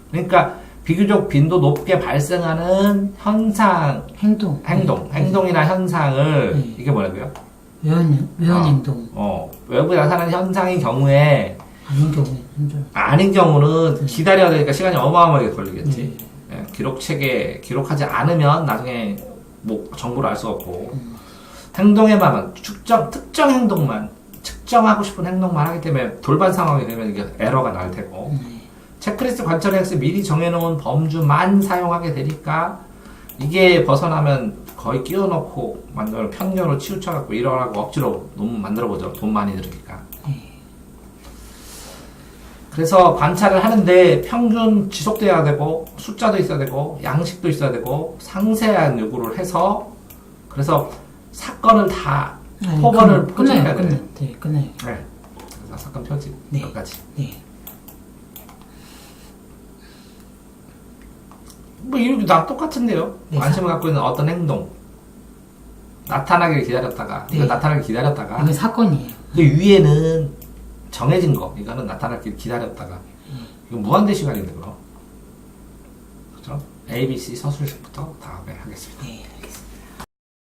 그러니까 비교적 빈도 높게 발생하는 현상, 행동이나 현상을 이게 뭐라고요? 외연 행동. 외부에 나타나는 현상의 경우에 아닌 경우는 기다려야 되니까 시간이 어마어마하게 걸리겠지. 기록 체계 기록하지 않으면 나중에 정보를 알 수 없고 행동에만 특정 행동만 측정하고 싶은 행동만 하기 때문에 돌발 상황이 되면 이게 에러가 날 테고. 체크리스트 관찰 엑스 미리 정해놓은 범주만 사용하게 되니까 이게 벗어나면 거의 끼워넣고 만들어 편견으로 치우쳐갖고 이러라고 억지로 논문 만들어보죠. 돈 많이 들으니까. 그래서 관찰을 하는데 평균 지속돼야 되고 숫자도 있어야 되고 양식도 있어야 되고 상세한 요구를 해서 그래서 사건을 다 포괄을 표지해야 돼요. 네, 끝나요. 네. 그래서 사건 표지 네. 몇 가지. 네. 뭐 이렇게 다 똑같은데요. 네, 관심을 갖고 있는 어떤 행동 나타나기를 기다렸다가 네. 이거 나타나길 기다렸다가 이건 사건이에요. 그 위에는 정해진 거 이거는 나타나길 기다렸다가 이거 무한대 시간인데 그럼 그죠? A, B, C 서술식부터 다음에 하겠습니다. 네, 알겠습니다.